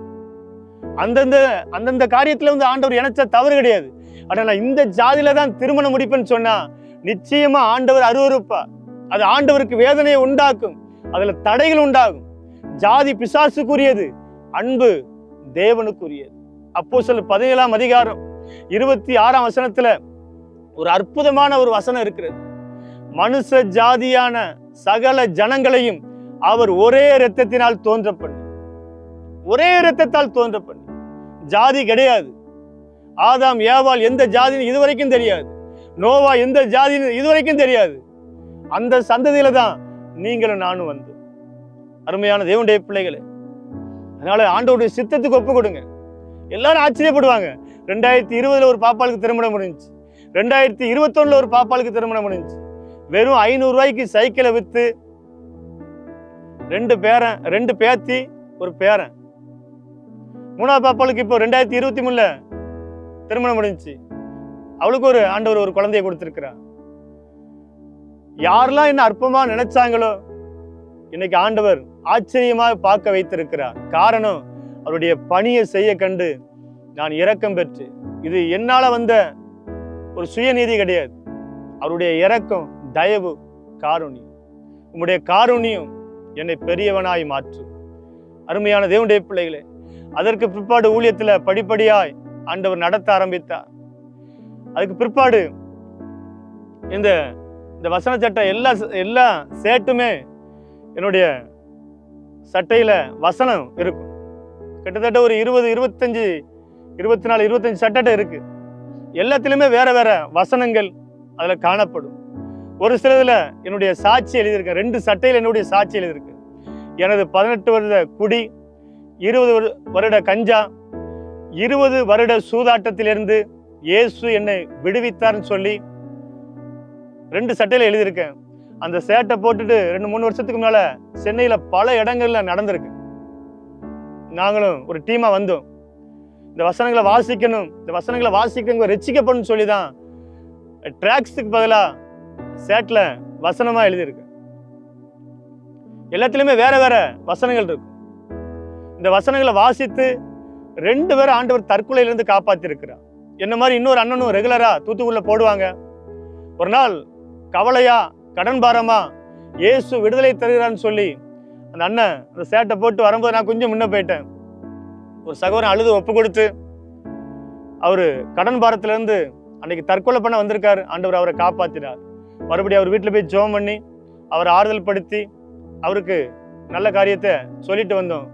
Speaker 1: அந்தந்த காரியத்துல வந்து ஆண்டவர் இணைச்ச தவறு கிடையாது. ஆனா நான் இந்த ஜாதியில தான் திருமணம் முடிப்பேன்னு சொன்னா நிச்சயமா ஆண்டவர் அருவருப்பா. அது ஆண்டவருக்கு வேதனையை உண்டாக்கும், அதுல தடைகள் உண்டாகும். ஜாதி பிசாசுக்குரியது, அன்பு தேவனுக்குரியது. அப்போஸ்தலர் 17ஆம் அதிகாரம் 26ஆம் வசனத்துல ஒரு அற்புதமான ஒரு வசனம் இருக்கிறது. மனுஷ ஜாதியான சகல ஜனங்களையும் அவர் ஒரே இரத்தத்தினால் தோன்ற பண்ணி, ஒரே இரத்தத்தால் தோன்ற பண்ணி. ஜாதி கிடையாது. ஆதாம் ஏவாள் எந்த ஜாதின்னு இதுவரைக்கும் தெரியாது. நோவா எந்த ஜாதின்னு இதுவரைக்கும் தெரியாது. அந்த சந்ததியில தான் நீங்களும் நானும் வந்து. அருமையான தேவனுடைய பிள்ளைகளே, அதனால ஆண்டவருடைய சித்தத்துக்கு ஒப்பு கொடுங்க. எல்லாரும் ஆச்சரியப்படுவாங்க. 2020 ஒரு பாப்பாளுக்கு திருமணம் முடிஞ்சுச்சு, 2021 ஒரு பாப்பாளுக்கு திருமணம் முடிஞ்சுச்சு. வெறும் 500 ரூபாய்க்கு சைக்கிளை வித்து 2 பேத்தி ஒரு பேரன். 3ஆவது பாப்பாளுக்கு இப்போ 2023 திருமணம் முடிஞ்சுச்சு. அவளுக்கு ஒரு ஆண்டவர் ஒரு குழந்தையை கொடுத்திருக்கிறார். யாரெல்லாம் என்ன அற்பமா நினைச்சாங்களோ இன்னைக்கு ஆண்டவர் ஆச்சரியமாக பார்க்க வைத்திருக்கிறார். காரணம், அவருடைய பணியை செய்ய கண்டு நான் இரக்கம் பெற்று. இது என்னால வந்த ஒரு சுயநீதி கிடையாது. அவருடைய இரக்கம், தயவு, காருண்யம். உம்முடைய காருண்யம் என்னை பெரியவனாய் மாற்றும். அருமையான தேவனுடைய பிள்ளைகளே, அதற்கு பிற்பாடு ஊழியத்துல படிப்படியாய் ஆண்டவர் நடத்த ஆரம்பித்தார். அதுக்கு பிற்பாடு இந்த வசன சட்டை எல்லா சேட்டுமே என்னுடைய சட்டையில வசனம் இருக்கும். கிட்டத்தட்ட ஒரு 20, 25, 24, 25 சட்டை இருக்கு. எல்லாத்திலுமே வேற வேற வசனங்கள் அதுல காணப்படும். ஒரு சிலதுல என்னுடைய சாட்சி எழுதியிருக்கேன். 2 சட்டையில் என்னுடைய சாட்சி எழுதியிருக்கு. எனது 18 வருட குடி, 20 வருட கஞ்சா, 20 வருட சூதாட்டத்திலிருந்து இயேசு என்னை விடுவித்தார்னு சொல்லி 2 சட்டையில எழுதியிருக்கேன். அந்த சேட்டை போட்டுட்டு 2-3 வருஷத்துக்கு முன்னால சென்னையில பல இடங்கள்ல நடந்திருக்கு. நாங்களும் ஒரு டீமா வந்தோம். இந்த வசனங்களை வாசிக்கணும், இந்த வசனங்களை வாசிக்க ரட்சிக்கப்படும் சொல்லிதான் டிராக்ஸுக்கு பதிலா சேட்ல வசனமா எழுதியிருக்கு. எல்லாத்திலுமே வேற வேற வசனங்கள் இருக்கும். இந்த வசனங்களை வாசித்து 2 பேரை ஆண்டவர் தற்கொலையிலிருந்து காப்பாத்தி இருக்கிறார். என்ன மாதிரி இன்னொரு அண்ணனும் ரெகுலரா தூத்துக்குள்ள போடுவாங்க. ஒரு நாள் கவலையா கடன் பாரமா இயேசு விடுதலை தருகிறான்னு சொல்லி அந்த அண்ணன் அந்த சேட்டை போட்டு வரும்போது நான் கொஞ்சம் முன்ன போயிட்டேன். ஒரு சகோதரன் அழுது ஒப்பு கொடுத்து அவரு கடன் பாரத்துல இருந்து அன்னைக்கு தற்கொலை பண்ண வந்திருக்காரு. ஆண்டவர் அவரை காப்பாத்தினார். மறுபடியும் அவர் வீட்டுல போய் ஜெபம் பண்ணி அவரை ஆறுதல் படுத்தி அவருக்கு நல்ல காரியத்தை சொல்லிட்டு வந்தோம்.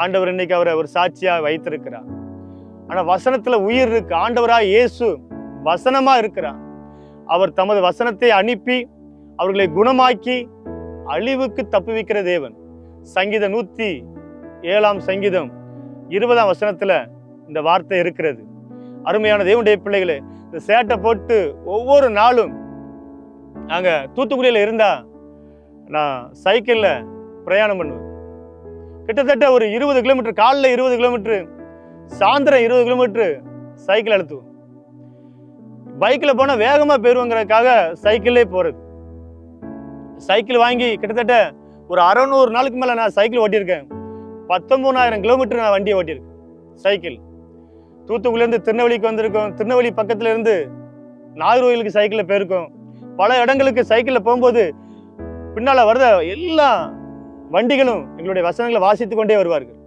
Speaker 1: ஆண்டவர் இன்னைக்கு அவரை ஒரு சாட்சியா வைத்திருக்கிறார். ஆனா வசனத்துல உயிர் இருக்கு. ஆண்டவரா இயேசு வசனமா இருக்கிறார். அவர் தமது வசனத்தை அனுப்பி அவர்களை குணமாக்கி அழிவுக்கு தப்புவிக்கிற தேவன். சங்கீதம் 107ஆம் சங்கீதம் 20ஆம் வசனத்துல இந்த வார்த்தை இருக்கிறது. அருமையான தேவனுடைய பிள்ளைகளே, இந்த சேட்டை போட்டு ஒவ்வொரு நாளும் நாங்க தூத்துக்குடியில இருந்தா நான் சைக்கிள்ல பிரயாணம் பண்ணுவேன். கிட்டத்தட்ட ஒரு 20 கிலோமீட்டர், காலைல 20 கிலோமீட்டர், சாயந்தரம் 20 கிலோமீட்டர் சைக்கிள் அழுத்துவோம். பைக்ல போனா வேகமா போயிருவோங்கிறதுக்காக சைக்கிள்லே போறது. சைக்கிள் வாங்கி கிட்டத்தட்ட ஒரு 600 நாளுக்கு மேல நான் சைக்கிள் ஓட்டியிருக்கேன். 19,000 கிலோமீட்டர் நான் வண்டியை ஓட்டியிருக்கேன் சைக்கிள். தூத்துக்குடியில இருந்து திருநெல்வேலிக்கு வந்திருக்கோம். திருநெல்வேலி பக்கத்துல இருந்து நாகர்கோயிலுக்கு சைக்கிள்ல போயிருக்கோம். பல இடங்களுக்கு சைக்கிள்ல போகும்போது பின்னால வருத எல்லா வண்டிகளும் எங்களுடைய வசனங்களை வாசித்து கொண்டே வருவார்கள்.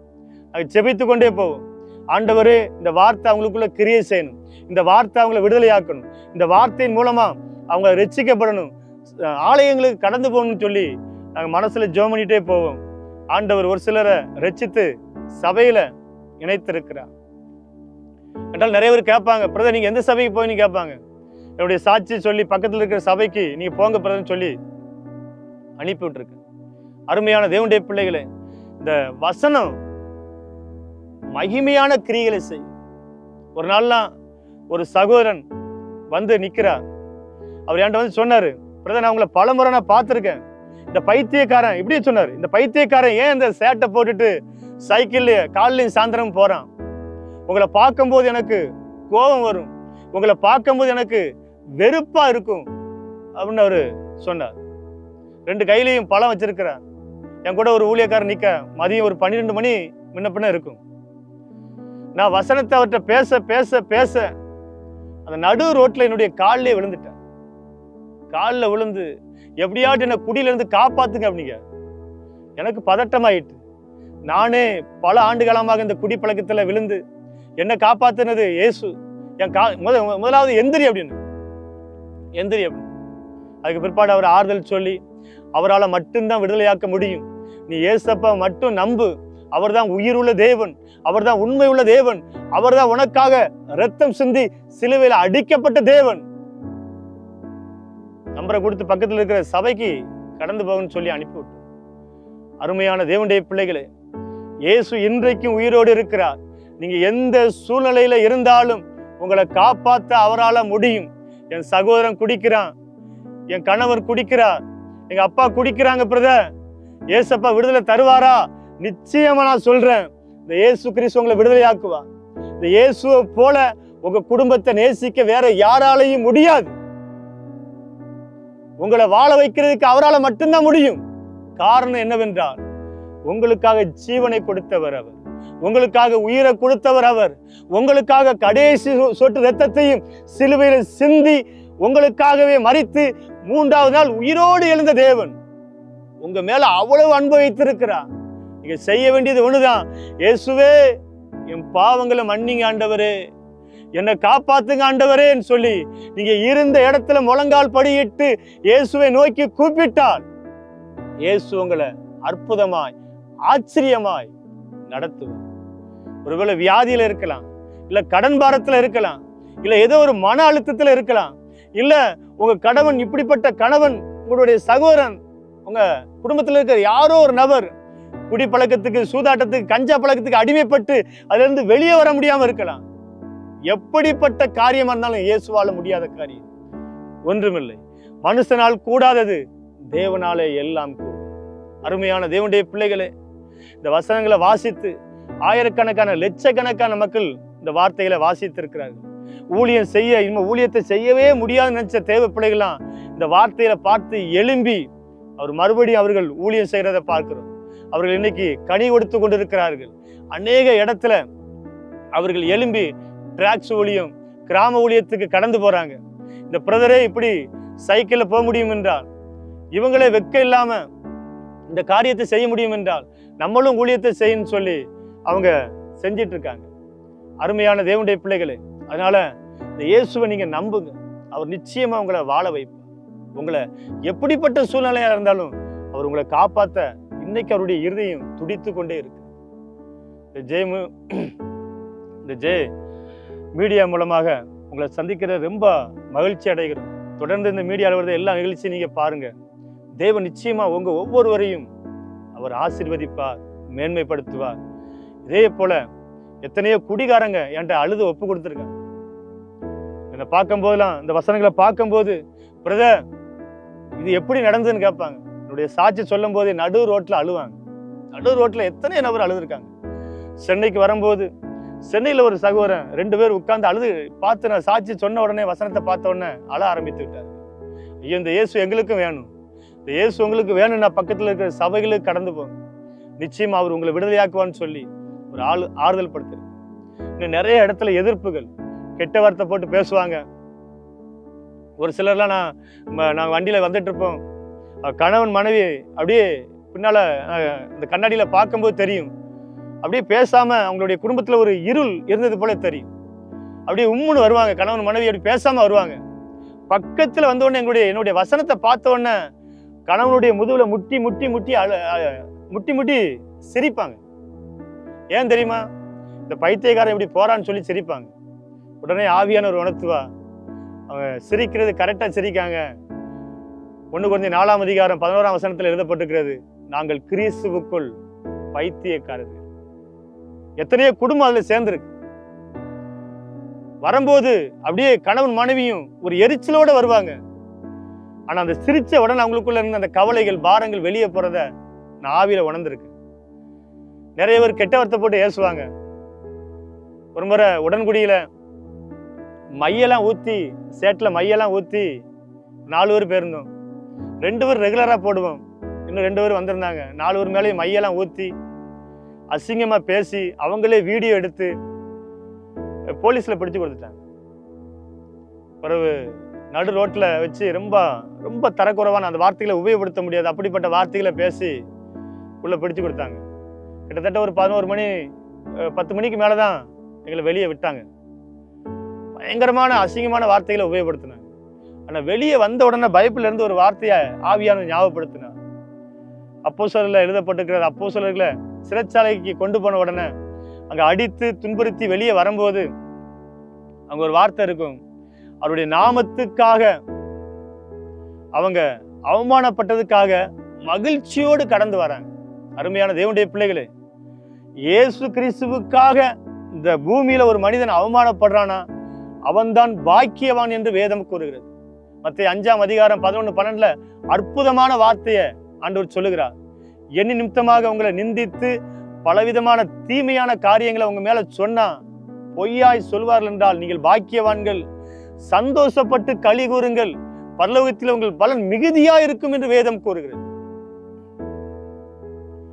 Speaker 1: அது ஜெபித்து கொண்டே போவோம். ஆண்டவரே, இந்த வார்த்தை அவங்களுக்குள்ள கிரியை செய்யணும், இந்த வார்த்தை அவங்களை விடுதலையாக்கணும், இந்த வார்த்தையின் மூலமா அவங்க ரட்சிக்கப்படணும், ஆலயங்களுக்கு கடந்து போகணும்னு சொல்லி நாங்கள் மனசுல ஜெபம் பண்ணிட்டே போவோம். ஆண்டவர் ஒரு சிலரை ரட்சித்து சபையில இணைத்திருக்கிறார். என்றால் நிறைய பேர் கேட்பாங்க, பிரதர் நீங்க எந்த சபைக்கு போய் கேட்பாங்க. என்னுடைய சாட்சி சொல்லி பக்கத்தில் இருக்கிற சபைக்கு நீங்க போங்க பிரதர்ன்னு சொல்லி அனுப்பி விட்டுருக்கேன். அருமையான தேவனுடைய பிள்ளைகளே, இந்த வசனம் மகிமையான கிரியைகளை செய்யும். ஒரு நாள்லாம் ஒரு சகோதரன் வந்து நிக்கிறார். அவர் என்கிட்ட வந்து சொன்னாரு, பிரதர், நான் உங்களை பலமுறை நான் பார்த்துருக்கேன். இந்த பைத்தியக்காரன் இப்படி சொன்னார், இந்த பைத்தியக்காரன் ஏன் இந்த சேட்டை போட்டுட்டு சைக்கிள் காலையும் சாயந்தரம் போறான்? உங்களை பார்க்கும்போது எனக்கு கோபம் வரும், உங்களை பார்க்கும்போது எனக்கு வெறுப்பா இருக்கும் அப்படின்னு அவரு சொன்னார். 2 கையிலையும் பழம் வச்சிருக்கிறார். என் கூட ஒரு ஊழியக்காரன் நிக்க மதியம் ஒரு 12 மணி முன்ன பின்ன இருக்கும். நான் வசனத்தை அவர்கிட்ட பேச பேச பேச அந்த நடு ரோட்ல என்னுடைய காலிலே விழுந்துட்டேன். காலில் விழுந்து, எப்படியாட்டு என்ன குடியில இருந்து காப்பாத்துங்க அப்படிங்க. எனக்கு பதட்டமாயிட்டு. நானே பல ஆண்டு காலமாக இந்த குடி பழக்கத்துல விழுந்து என்ன காப்பாத்துனது இயேசு. என் முதலாவது எந்திரி அப்படின்னு, எந்திரி அப்படின்னு. அதுக்கு பிற்பாடு அவர் ஆறுதல் சொல்லி, அவரால் மட்டும்தான் விடுதலையாக்க முடியும், நீ இயேசப்பா மட்டும் நம்பு, அவர்தான் உயிருள்ள தேவன், அவர்தான் உண்மை உள்ள தேவன், அவர்தான் உனக்காக ரத்தம் சிந்தி சிலுவையில் அடிக்கப்பட்ட தேவன், நம்பரை கொடுத்து பக்கத்தில் இருக்கிற சபைக்கு கடந்து போகணும்னு சொல்லி அனுப்பிவிட்டு. அருமையான தேவனுடைய பிள்ளைகளே, இயேசு இன்றைக்கும் உயிரோடு இருக்கிறார். நீங்க எந்த சூழ்நிலையில இருந்தாலும் உங்களை காப்பாற்ற அவரால் முடியும். என் சகோதரன் குடிக்கிறான், என் கணவர் குடிக்கிறார், எங்க அப்பா குடிக்கிறாங்க, பிரதர், ஏசப்பா விடுதலை தருவாரா? நிச்சயமா நான் சொல்றேன், இந்த இயேசு கிறிஸ்து உங்களை விடுதலையாக்குவா. இந்த இயேசுவை போல உங்க குடும்பத்தை நேசிக்க வேற யாராலையும் முடியாது. உங்களை வாழ வைக்கிறதுக்கு அவரால் மட்டும்தான் முடியும். காரணம் என்னவென்றால், உங்களுக்காக ஜீவனை கொடுத்தவர் அவர், உங்களுக்காக உயிரை கொடுத்தவர் அவர், உங்களுக்காக கடைசி சொட்டு ரத்தத்தையும் சிலுவையில் சிந்தி உங்களுக்காகவே மரித்து 3ஆவது நாள் உயிரோடு எழுந்த தேவன் உங்க மேல அவ்வளவு அன்பு வைத்திருக்கிறார். நீங்க செய்ய வேண்டியது ஒண்ணுதான், இயேசுவே என் பாவங்களை மன்னிங்க ஆண்டவரே, என்னை காப்பாத்துங்க ஆண்டவரேன்னு சொல்லி நீங்க இருந்த இடத்துல முழங்கால் படியிட்டு இயேசுவை நோக்கி கூப்பிட்டால் இயேசு உங்களை அற்புதமாய் ஆச்சரியமாய் நடத்துவார். ஒருவேளை வியாதியில இருக்கலாம், இல்ல கடன் பாரத்துல இருக்கலாம், இல்ல ஏதோ ஒரு மன அழுத்தத்துல இருக்கலாம், இல்ல உங்க கணவன், இப்படிப்பட்ட கணவன், உங்களுடைய சகோதரன், உங்க குடும்பத்தில் இருக்கிற யாரோ ஒரு நபர் குடிப்பழக்கத்துக்கு, சூதாட்டத்துக்கு, கஞ்சா பழக்கத்துக்கு அடிமைப்பட்டு அதுல இருந்து வெளியே வர முடியாம இருக்கலாம். எப்படிப்பட்ட காரியமா இருந்தாலும் இயேசுவால முடியாத காரியம் ஒன்றுமில்லை. மனுஷனால் கூடாதது தேவனாலே எல்லாம் கூடும். அருமையான தேவனுடைய பிள்ளைகளே, இந்த வசனங்களை வாசித்து ஆயிரக்கணக்கான லட்சக்கணக்கான மக்கள் இந்த வார்த்தைகளை வாசித்து இருக்கிறார்கள். ஊழியம் செய்ய, இனிமே ஊழியத்தை செய்யவே முடியாதுன்னு நினைச்ச தேவ பிள்ளைகள்லாம் இந்த வார்த்தையில பார்த்து எழும்பி அவர் மறுபடியும் அவர்கள் ஊழியம் செய்யறதை பார்க்கிறோம். அவர்கள் இன்னைக்கு கனி கொடுத்து கொண்டிருக்கிறார்கள். அநேக இடத்துல அவர்கள் எழும்பி டிராக்ஸ் ஊழியம், கிராம ஊழியத்துக்கு கடந்து போறாங்க. இந்த பிரதரே இப்படி சைக்கிள்ல போக முடியும் என்றால், இவங்களே வெக்க இல்லாம இந்த காரியத்தை செய்ய முடியும் என்றால் நம்மளும் ஊழியத்தை செய்யணும்னு சொல்லி அவங்க செஞ்சிட்டு இருக்காங்க. அருமையான தேவனுடைய பிள்ளைகளே, அதனால இந்த இயேசுவை நீங்க நம்புங்க, அவர் நிச்சயமா உங்களை வாழ வைப்பார். உங்களை எப்படிப்பட்ட சூழ்நிலையா இருந்தாலும் அவர் உங்களை காப்பாத்த இன்னைக்கு அவருடைய இருதயம் துடித்து கொண்டே இருக்கு. இந்த ஜெய் மீடியா மூலமாக உங்களை சந்திக்கிறது ரொம்ப மகிழ்ச்சி அடைகிறோம். தொடர்ந்து இந்த மீடியாவில் வருது எல்லா நிகழ்ச்சியும் நீங்க பாருங்க. தேவன் நிச்சயமா உங்க ஒவ்வொருவரையும் அவர் ஆசீர்வதிப்பார், மேன்மைப்படுத்துவார். இதே போல எத்தனையோ குடிகாரங்க என்கிட்ட அழுது ஒப்பு கொடுத்துருக்காங்க. என்னை பார்க்கும் போதெல்லாம், இந்த வசனங்களை பார்க்கும்போது, பிரதர் இது எப்படி நடந்ததுன்னு கேட்பாங்க. என்னுடைய சாட்சி சொல்லும் போதே நடு ரோட்ல அழுவாங்க. நடு ரோட்ல எத்தனை நபர் அழுதுருக்காங்க. சென்னைக்கு வரும்போது சென்னையில ஒரு சகோதரன் 2 பேர் உட்கார்ந்து அழுது பார்த்து, நான் சாட்சி சொன்ன உடனே, வசனத்தை பார்த்த உடனே அழ ஆரம்பித்து விட்டார். ஐயோ, இந்த இயேசு எங்களுக்கும் வேணும், இந்த இயேசு உங்களுக்கு வேணும்னா பக்கத்தில் இருக்கிற சபைகளுக்கு கடந்து போங்க, நிச்சயமா அவர் உங்களை விடுதலையாக்குவான்னு சொல்லி ஒரு ஆறுதல் படுத்துரு. இன்னும் நிறைய இடத்துல எதிர்ப்புகள், கெட்ட வார்த்தை போட்டு பேசுவாங்க. ஒரு சிலர்லாம் நாங்கள் வண்டியில் வந்துட்டு இருப்போம், கணவன் மனைவி அப்படியே பின்னால இந்த கண்ணாடியில பார்க்கும்போது தெரியும், அப்படியே பேசாம அவங்களுடைய குடும்பத்துல ஒரு இருள் இருந்தது போல தெரியும். அப்படியே உம்முன்னு வருவாங்க, கணவன் மனைவி அப்படி பேசாம வருவாங்க. பக்கத்துல வந்த உடனே என்னுடைய வசனத்தை பார்த்த உடனே கணவனுடைய முதுகுல முட்டி முட்டி முட்டி முட்டி முட்டி சிரிப்பாங்க. ஏன் தெரியுமா? இந்த பைத்தியக்காரன் இப்படி போறான்னு சொல்லி சிரிப்பாங்க. உடனே ஆவியானவர் உணர்த்துவா, அவங்க சிரிக்கிறது கரெக்டா சிரிக்காங்க, 1 கொரிந்தியர் 4ஆம் அதிகாரம் 11ஆம் வசனத்தில் எழுதப்பட்டிருக்கிறது, நாங்கள் கிறிஸ்துவுக்குள் பைத்தியக்காரர்கள். எத்தனையோ குடும்பம் அதுல சேர்ந்திருக்கு. வரும்போது அப்படியே கணவன் மனைவியும் ஒரு எரிச்சலோட வருவாங்க. ஆனா அந்த சிரிச்ச உடனே அவங்களுக்குள்ள இருந்த அந்த கவலைகள், பாரங்கள் வெளியே போறத நான் ஆவியில உணர்ந்திருக்கேன். நிறைய பேர் கெட்ட வார்த்தை போட்டு ஏசுவாங்க. ஒரு முறை உடன்குடியில மையெல்லாம் ஊத்தி, சேட்டுல மையெல்லாம் ஊத்தி 4 பேர் போயிருந்தோம். 2 பேர் ரெகுலரா போடுவோம், இன்னும் 2 பேர் வந்திருந்தாங்க. 4 பேர் மேலேயும் மையெல்லாம் ஊத்தி அசிங்கமா பேசி அவங்களே வீடியோ எடுத்து போலீஸ்ல பிடிச்சு கொடுத்துட்டாங்க. பிறகு நடு ரோட்ல வச்சு ரொம்ப ரொம்ப தரக்குறைவான அந்த வார்த்தைகளை உபயோகப்படுத்த முடியாது, அப்படிப்பட்ட வார்த்தைகளை பேசி உள்ள பிடிச்சு கொடுத்தாங்க. கிட்டத்தட்ட ஒரு 11 மணி 10 மணிக்கு மேலதான் எங்களை வெளியே விட்டாங்க. பயங்கரமான அசிங்கமான வார்த்தைகளை உபயோகப்படுத்தினாங்க. ஆனா வெளியே வந்த உடனே பைபிள்ல இருந்து ஒரு வார்த்தையை ஆவியான ஞாபகப்படுத்தினார். அப்போஸ்தலர்ல எழுதப்பட்டிருக்கிற அப்போஸ்தலர்களை சிறைச்சாலைக்கு கொண்டு போன உடனே அங்க அடித்து துன்புறுத்தி வெளியே வரும்போது அங்க ஒரு வார்த்தை இருக்கும், அவருடைய நாமத்துக்காக அவங்க அவமானப்பட்டதுக்காக மகிழ்ச்சியோடு கடந்து வராங்க. அருமையான தேவனுடைய பிள்ளைகளே, இயேசு கிறிஸ்துவுக்காக இந்த பூமியில ஒரு மனிதன் அவமானப்படுறானா அவன்தான் பாக்கியவான் என்று வேதம் கூறுகிறது. மத்தேயு 5ஆம் அதிகாரம் 11, 12 அற்புதமான வார்த்தையை ஆண்டவர் சொல்லுகிறார். என் நிமித்தமாக உங்களை நிந்தித்து பலவிதமான தீமையான காரியங்களை உங்க மேல சொன்னா பொய்யாய் சொல்வார்கள் என்றால் நீங்கள் பாக்கியவான்கள், சந்தோஷப்பட்டு களி கூறுங்கள், பரலோகத்தில் உங்கள் பலன் மிகுதியா இருக்கும் என்று வேதம் கூறுகிறது.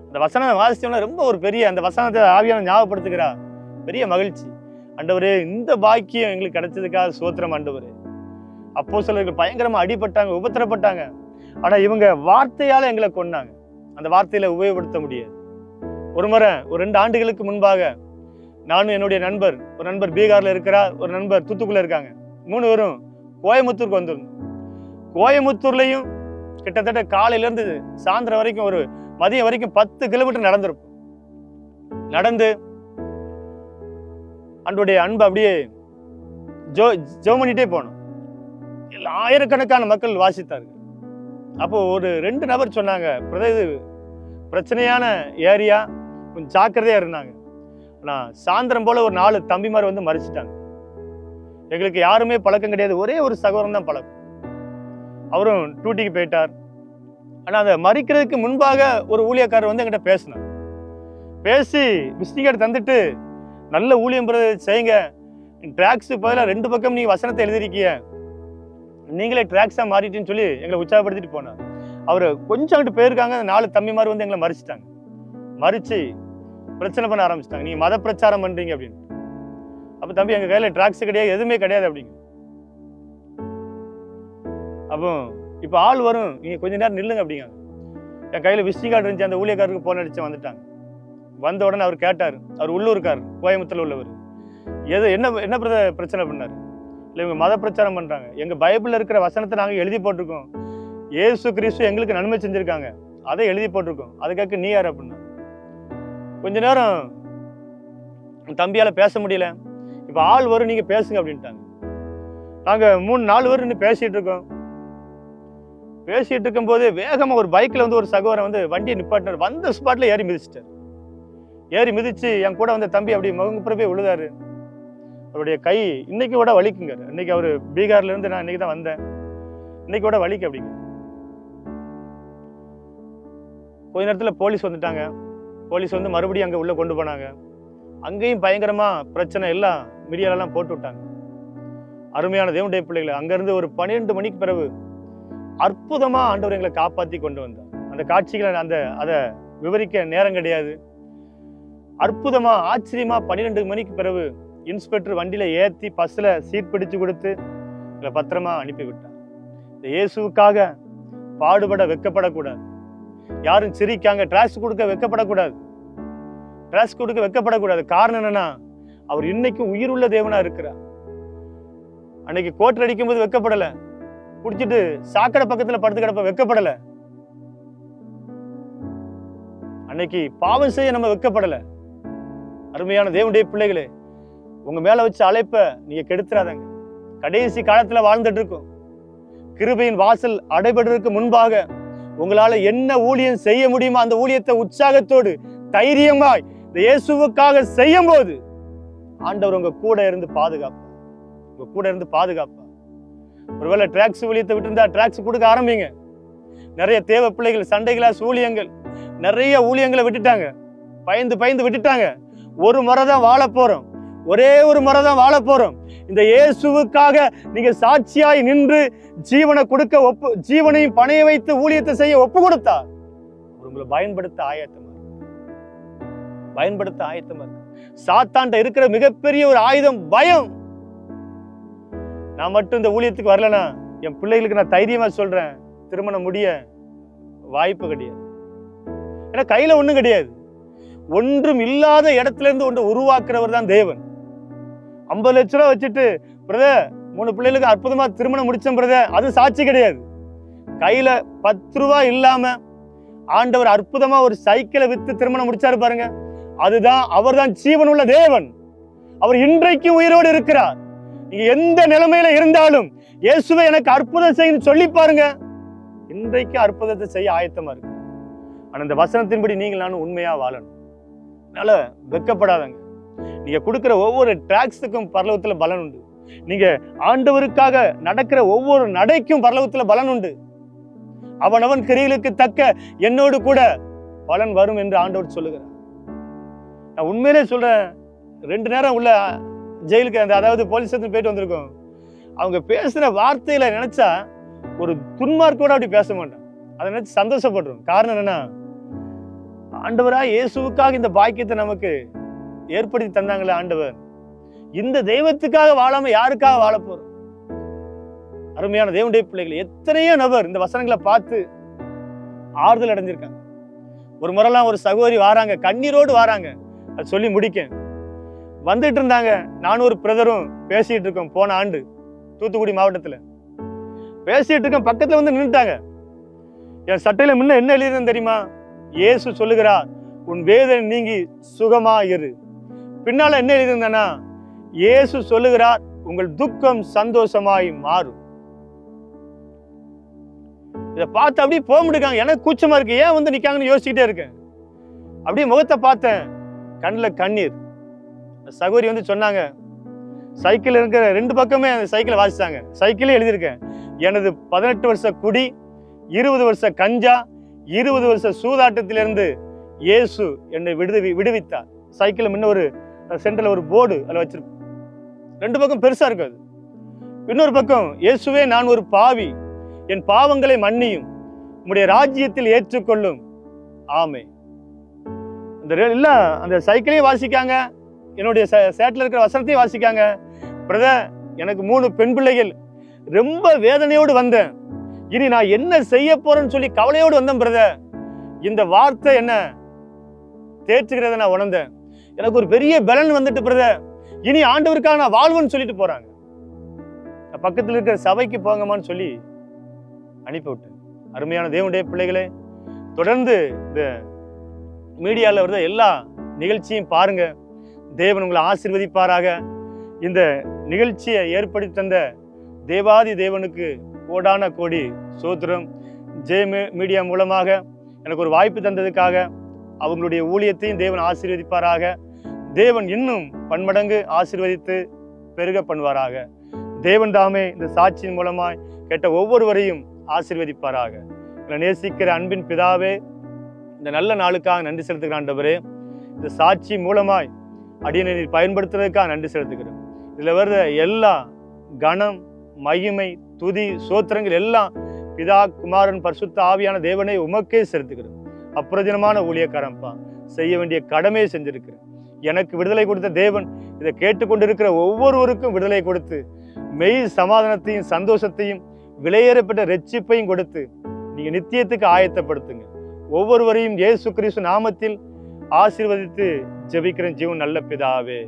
Speaker 1: அந்த வசனம் வாசிச்சோம்னா ரொம்ப ஒரு பெரிய, அந்த வசனத்தை ஆவியான ஞாபகப்படுத்துகிறார். பெரிய மகிழ்ச்சி. ஆண்டவரே, இந்த பாக்கியம் எங்களுக்கு கிடைச்சதுக்காக ஸ்தோத்திரம் ஆண்டவரே. அப்போஸ்தலர்கள் பயங்கரமா அடிபட்டாங்க, உபத்திரப்பட்டாங்க. ஆனா இவங்க வார்த்தையால எங்களை கொன்னாங்க. அந்த வார்த்தையில உபயோகப்படுத்த முடியாது. ஒரு முறை ஒரு 2 ஆண்டுகளுக்கு முன்பாக நானும் என்னுடைய நண்பர், ஒரு நண்பர் பீகார்ல இருக்கிறார், ஒரு நண்பர் தூத்துக்குள்ள இருக்காங்க, 3 பேரும் கோயமுத்தூருக்கு வந்திருந்தோம். கோயமுத்தூர்லயும் கிட்டத்தட்ட காலையில இருந்து சாயந்தரம் வரைக்கும், ஒரு மதியம் வரைக்கும் 10 கிலோமீட்டர் நடந்திருப்போம். நடந்து அன்றைய அன்பு அப்படியே ஜெபம் பண்ணிட்டே போனோம். ஆயிரக்கணக்கான மக்கள் வாசித்தார்கள். அப்போ ஒரு 2 நபர் சொன்னாங்க, இது பிரச்சனையான ஏரியா, கொஞ்சம் ஜாக்கிரதையா இருந்தாங்க. ஆனா சாயந்தரம் போல ஒரு 4 தம்பிமார் வந்து மறிச்சிட்டாங்க. எங்களுக்கு யாருமே பழக்கம் கிடையாது, ஒரே ஒரு சகோதரன் தான் பழக்கம். அவரும் டூட்டிக்கு போயிட்டார். ஆனா அதை மறிக்கிறதுக்கு முன்பாக ஒரு ஊழியக்காரர் வந்து என்கிட்ட பேசினார். பேசி விசிட்டிங் கார்டு தந்துட்டு, நல்ல ஊழியம் செய்யுங்க, டிராக்ஸ் பதிலாக 2 பக்கம் நீங்க வசனத்தை எழுதிருக்கீங்க, நீங்களே டிராக்ஸா மாறிட்டுன்னு சொல்லி எங்களை உற்சாகப்படுத்திட்டு போனார். அவர் கொஞ்சம் அங்கிட்டு போயிருக்காங்க, 4 தம்பிமார் வந்து எங்களை மறிச்சிட்டாங்க. மறிச்சு பிரச்சனை பண்ண ஆரம்பிச்சிட்டாங்க, நீங்க மத பிரச்சாரம் பண்றீங்க அப்படின்னு. அப்ப தம்பி, எங்க கையில டிராக்ஸ் கிடையாது, எதுவுமே கிடையாது அப்படிங்க. அப்போ இப்ப ஆள் வரும், நீங்க கொஞ்ச நேரம் நில்லுங்க அப்படிங்க. என் கையில விசிட்டிங் கார்டு இருந்துச்சு, அந்த ஊழியக்காரருக்கு போன் அடிச்சு வந்துட்டாங்க. வந்த உடனே அவர் கேட்டார், அவர் உள்ளூர்கார், கோயம்புத்தூர்ல உள்ளவர், என்ன பிரச்சனை பண்ணாரு. இல்லை, இவங்க மத பிரச்சாரம் பண்றாங்க, எங்க பைபிள்ல இருக்கிற வசனத்தை நாங்க எழுதி போட்டிருக்கோம், இயேசு கிறிஸ்து எங்களுக்கு நன்மை செஞ்சிருக்காங்க, அதை எழுதி போட்டிருக்கோம், அதுக்காக நீ யார் அப்படின்னா. கொஞ்ச நேரம் தம்பியால பேச முடியல. இப்ப ஆள் வரும், நீங்க பேசுங்க அப்படின்ட்டாங்க. நாங்க 3-4 பேர் நின்று பேசிட்டு இருக்கோம். பேசிட்டு இருக்கும் போது வேகமா ஒரு பைக்ல வந்து ஒரு சகோதரன் வந்து வண்டியை நிப்பாட்டினார். வந்த ஸ்பாட்ல ஏறி மிதிச்சிட்டார். ஏறி மிதிச்சு என் கூட வந்த தம்பி அப்படி முகங்குப்புற போய் விழுதாரு. அவருடைய கை இன்னைக்கு கூட வலிக்குங்க. இன்னைக்கு அவரு பீகார்ல இருந்து, நான் இன்னைக்கு தான் வந்தேன், இன்னைக்கு கூட வலிக்கு அப்படிங்க. கொஞ்ச நேரத்துல போலீஸ் வந்துட்டாங்க. போலீஸ் வந்து மறுபடியும் அங்க உள்ள கொண்டு போனாங்க. அங்கேயும் பயங்கரமா பிரச்சனை, எல்லாம் மீடியாலெல்லாம் போட்டு விட்டாங்க. அருமையான தேவனுடைய பிள்ளைகளை, அங்கிருந்து ஒரு 12 மணிக்கு பிறகு அற்புதமா ஆண்டவர் எங்களை காப்பாத்தி கொண்டு வந்தார். அந்த காட்சிகளை அதை விவரிக்க நேரம் கிடையாது. அற்புதமா ஆச்சரியமா 12 மணிக்கு பிறகு இன்ஸ்பெக்டர் வண்டியில ஏத்தி பஸ்ல சீட் பிடிச்சு கொடுத்து எங்களை பத்திரமா அனுப்பி விட்டார். இந்த இயேசுவுக்காக பாடுபட வெக்கப்படக்கூடாது. யாரும் சிரிக்காங்க, டிராக்ஸ் கொடுக்க வெக்கப்படக்கூடாது. டிராக்ஸ் கொடுக்க வெக்கப்படக்கூடாது. காரணம் என்னன்னா, அவர் இன்னைக்கும் உயிருள்ள தேவனா இருக்கிறார். அன்னைக்கு கோட்டர் அடிக்கும் போது வெக்கப்படல, குடிச்சிட்டு சாக்கடை பக்கத்துல படுத்து கிடப்ப வெக்கப்படல. அன்னைக்கு பாவம் செய்ய நம்ம வெக்கப்படல. அருமையான தேவனுடைய பிள்ளைகளே, உங்க மேல வச்சு அழைப்ப நீங்க கெடுத்துறாதங்க. கடைசி காலத்துல வாழ்ந்துட்டு இருக்கோம். கிருபையின் வாசல் அடைபடுவதற்கு முன்பாக உங்களால என்ன ஊழியம் செய்ய முடியுமோ அந்த ஊழியத்தை உற்சாகத்தோடு தைரியமாய் இந்த இயேசுவுக்காக செய்யும் போது ஆண்டவர் உங்க கூட இருந்து பாதுகாப்பா. ஒருவேளை டிராக்ஸ் ஊழியத்தை விட்டுருந்தா டிராக்ஸ் கொடுக்க ஆரம்பிங்க. நிறைய தேவ பிள்ளைகள் சண்டைகளாஸ் ஊழியங்கள் நிறைய ஊழியங்களை விட்டுட்டாங்க, பயந்து விட்டுட்டாங்க. ஒரு முறை தான் வாழ போறோம், ஒரே ஒரு முறை தான் வாழ போறோம். இந்த இயேசுவுக்காக நீங்க சாட்சியாய் நின்று ஜீவனை கொடுக்க ஜீவனையும் பணைய வைத்து ஊழியத்தை செய்ய ஒப்பு கொடுத்தா உங்களை பயன்படுத்த ஆயத்தமா இருக்கு. சாத்தான்ட்ட இருக்கிற மிகப்பெரிய ஒரு ஆயுதம் பயம். நான் மட்டும் இந்த ஊழியத்துக்கு வரலனா என் பிள்ளைகளுக்கு நான் தைரியமா சொல்றேன், திருமணம் முடிய வாய்ப்பு கிடையாது. ஏன்னா கையில ஒண்ணும் கிடையாது. ஒன்றும் இல்லாத இடத்துல இருந்து ஒன்று உருவாக்குறவர் தான் தேவன். 50 லட்ச ரூபா வச்சுட்டு பிரதர் 3 பிள்ளைகளுக்கு அற்புதமா திருமணம் முடிச்சேன் பிரதர், அது சாட்சி கிடையாது. கையில 10 ரூபாய் இல்லாம ஆண்டவர் அற்புதமா ஒரு சைக்கிளை வித்து திருமணம் முடிச்சாரு பாருங்க, அதுதான் அவர்தான் ஜீவனுள்ள தேவன். அவர் இன்றைக்கும் உயிரோடு இருக்கிறார். நீங்க எந்த நிலைமையில இருந்தாலும் இயேசுவை எனக்கு அற்புதம் செய்யணும் சொல்லி பாருங்க, இன்றைக்கு அற்புதத்தை செய்ய ஆயத்தமா இருக்கு. ஆனா இந்த வசனத்தின்படி நீங்கள் நானும் உண்மையா வாழணும். அதனால வெட்கப்படாதங்க. நீங்க கொடுக்கிற ஒவ்வொரு டிராக்ஸுக்கும் பரலோகத்துல பலன் உண்டு. நீங்க ஆண்டவருக்காக நடக்கிற ஒவ்வொரு நடைக்கும் பரலோகத்துல பலன் உண்டு. அவனவன் கிரியைகளுக்கு தக்க என்னோடு கூட பலன் வரும் என்று ஆண்டவர் சொல்லுகிறார். நான் உண்மையிலே சொல்றேன், 2 நேரம் உள்ள ஜெயிலுக்கு அதாவது போலீஸ் ஸ்டேஷன் போயிட்டு வந்திருக்கோம். அவங்க பேசுற வார்த்தையில நினைச்சா ஒரு துன்மார்க்கோட அப்படி பேச மாட்டேன், அதை நினைச்சு சந்தோஷப்படுறோம். காரணம் என்னன்னா, ஆண்டவரா இயேசுவுக்காக இந்த பாக்கியத்தை நமக்கு ஏற்படுத்தி தந்தாங்களே ஆண்டவர், இந்த தெய்வத்துக்காக வாழாம யாருக்காக வாழ போறோம்? அருமையான தேவனுடைய பிள்ளைகள் எத்தனையோ நபர் இந்த வசனங்களை பார்த்து ஆறுதல் அடைஞ்சிருக்காங்க. ஒரு முறைலாம் ஒரு சகோதரி வாராங்க, கண்ணீரோடு வாராங்க. அது சொல்லி முடிக்க வந்துட்டு இருந்தாங்க. நானும் ஒரு பிரதரும் பேசிட்டு இருக்கோம். போன ஆண்டு தூத்துக்குடி மாவட்டத்துல பேசிட்டு இருக்கோம். பக்கத்துல வந்து நின்றுட்டாங்க. என் சட்டையில முன்ன என்ன எழுதிருந்தேன் தெரியுமா? இயேசு சொல்லுகிறார், உன் வேதனை நீங்கி சுகமா இரு. பின்னால என்ன எழுதியிருந்தேன்னா, இயேசு சொல்லுகிறார், உங்கள் துக்கம் சந்தோஷமாய் மாறும். இதை பார்த்து அப்படியே போக முடியாங்க. எனக்கு கூச்சமா இருக்கு, ஏன் வந்து நிக்காங்கன்னு யோசிச்சுக்கிட்டே இருக்கேன். அப்படியே முகத்தை பார்த்தேன், கண்ணில் கண்ணீர். சகோதரி வந்து சொன்னாங்க, சைக்கிள் இருக்கிற 2 பக்கமே அந்த சைக்கிளை வாசிச்சாங்க. சைக்கிளே எழுதியிருக்கேன், எனது 18 வருஷ குடி, 20 வருஷ கஞ்சா, 20 வருஷ சூதாட்டத்திலிருந்து இயேசு என்னை விடுவித்தார். சைக்கிள் முன்ன ஒரு சென்டர்ல ஒரு போர்டு அதில் வச்சிருப்போம். 2 பக்கம் பெருசா இருக்காது. இன்னொரு பக்கம், இயேசுவே நான் ஒரு பாவி, என் பாவங்களை மன்னியும், உம்முடைய ராஜ்யத்தில் ஏற்றுக்கொள்ளும், ஆமே. அந்த சைக்கிளையும் வாசிக்காங்க, என்னுடைய சேட்டில் இருக்கிற வசனத்தையும் வாசிக்காங்க. பிரதர், எனக்கு 3 பெண் பிள்ளைகள், ரொம்ப வேதனையோடு வந்தேன், இனி நான் என்ன செய்ய போறேன்னு சொல்லி கவலையோடு வந்தேன் பிரதர். இந்த வார்த்தை என்ன தேற்றுகிறத நான் உணர்ந்தேன். எனக்கு ஒரு பெரிய பலன் வந்துட்டு பிரதர், இனி ஆண்டவருக்காக நான் வாழ்வுன்னு சொல்லிட்டு போறாங்க. பக்கத்தில் இருக்கிற சபைக்கு போங்கம்மான்னு சொல்லி அனுப்பிவிட்டேன். அருமையான தேவனுடைய பிள்ளைகளே, தொடர்ந்து இந்த மீடியாவில் வருத எல்லா நிகழ்ச்சியும் பாருங்க. தேவன் உங்களை ஆசீர்வதிப்பாராக. இந்த நிகழ்ச்சியை ஏற்படுத்தி தந்த தேவாதி தேவனுக்கு கோடான கோடி சோத்திரம். மீடியா மூலமாக எனக்கு ஒரு வாய்ப்பு தந்ததுக்காக அவங்களுடைய ஊழியத்தையும் தேவன் ஆசீர்வதிப்பாராக. தேவன் இன்னும் பன்மடங்கு ஆசீர்வதித்து பெருக பண்ணுவாராக. தேவன் தாமே இந்த சாட்சியின் மூலமாய் கேட்ட ஒவ்வொருவரையும் ஆசீர்வதிப்பாராக. எங்களை நேசிக்கிற அன்பின் பிதாவே, இந்த நல்ல நாளுக்காக நன்றி செலுத்துகிற ஆண்டவரே, இந்த சாட்சி மூலமாய் அடியனை நீர் பயன்படுத்துறதுக்காக நன்றி செலுத்துகிறோம். இதில் வர்ற எல்லா கணம், மகிமை, துதி, சோத்திரங்கள் எல்லாம் பிதா, குமாரன், பரிசுத்த ஆவியான தேவனை உமக்கே செலுத்துகிறோம். அப்பிரயோஜனமான ஊழியக்காரன்பா, செய்ய வேண்டிய கடமையை செஞ்சிருக்கிறேன். எனக்கு விடுதலை கொடுத்த தேவன் இதை கேட்டுக்கொண்டிருக்கிற ஒவ்வொருவருக்கும் விடுதலை கொடுத்து மெய் சமாதானத்தையும் சந்தோஷத்தையும் விலையேறப்பட்ட ரட்சிப்பையும் கொடுத்து நீங்க நித்தியத்துக்கு ஆயத்தப்படுத்துங்க. ஒவ்வொருவரையும் இயேசு கிறிஸ்து நாமத்தில் ஆசீர்வதித்து ஜெபிக்கிறேன் ஜீவன் நல்ல பிதாவே.